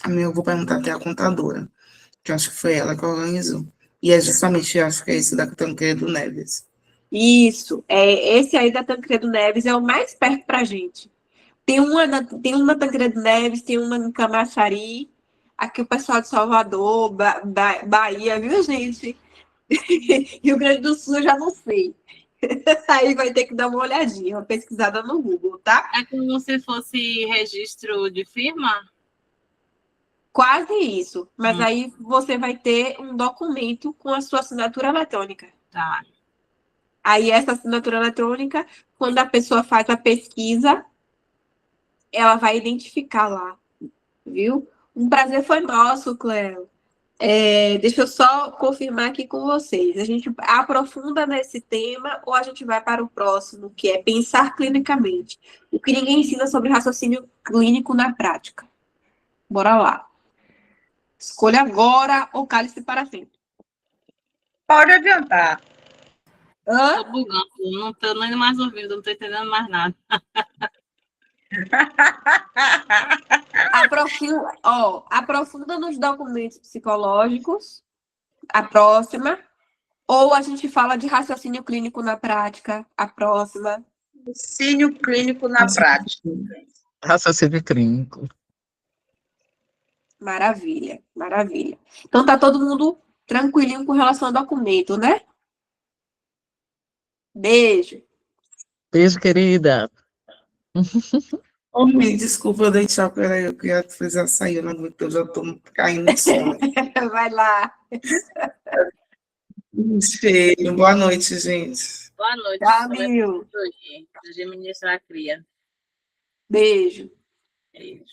Speaker 6: A minha eu vou perguntar até a contadora, que eu acho que foi ela que organizou. E é justamente, acho que é esse da Tancredo Neves.
Speaker 1: Isso, esse aí da Tancredo Neves é o mais perto pra gente. Tem uma na Tancredo Neves, tem uma em Camaçari, aqui o pessoal de Salvador, Bahia, viu, gente? Rio Grande do Sul, eu já não sei. Aí vai ter que dar uma olhadinha, uma pesquisada no Google, tá?
Speaker 3: É como se fosse registro de firma?
Speaker 1: Quase isso. Mas aí você vai ter um documento com a sua assinatura eletrônica.
Speaker 3: Tá.
Speaker 1: Aí essa assinatura eletrônica, quando a pessoa faz a pesquisa, ela vai identificar lá, viu? Um prazer foi nosso, Cleo. Deixa eu só confirmar aqui com vocês. A gente aprofunda nesse tema ou a gente vai para o próximo, que é pensar clinicamente. O que ninguém ensina sobre raciocínio clínico na prática. Bora lá. Escolha agora ou cale-se para sempre.
Speaker 8: Pode adiantar.
Speaker 1: Hã?
Speaker 3: Tô bugando, não tô nem mais ouvindo, não tô entendendo mais nada.
Speaker 1: Aprofunda nos documentos psicológicos, a próxima. Ou a gente fala de raciocínio clínico na prática, a próxima.
Speaker 8: Raciocínio clínico na prática.
Speaker 7: Raciocínio clínico.
Speaker 1: Maravilha, maravilha. Então tá todo mundo tranquilinho com relação ao documento, né? Beijo.
Speaker 7: Beijo, querida.
Speaker 6: Me desculpa, eu dei tchau, peraí, eu queria precisar sair, eu não aguento, eu já estou caindo de sono.
Speaker 1: Vai lá.
Speaker 6: Um cheiro, boa noite, gente.
Speaker 3: Boa noite.
Speaker 1: Tchau, Mil.
Speaker 3: De administrar a cria.
Speaker 1: Beijo.
Speaker 3: Beijo.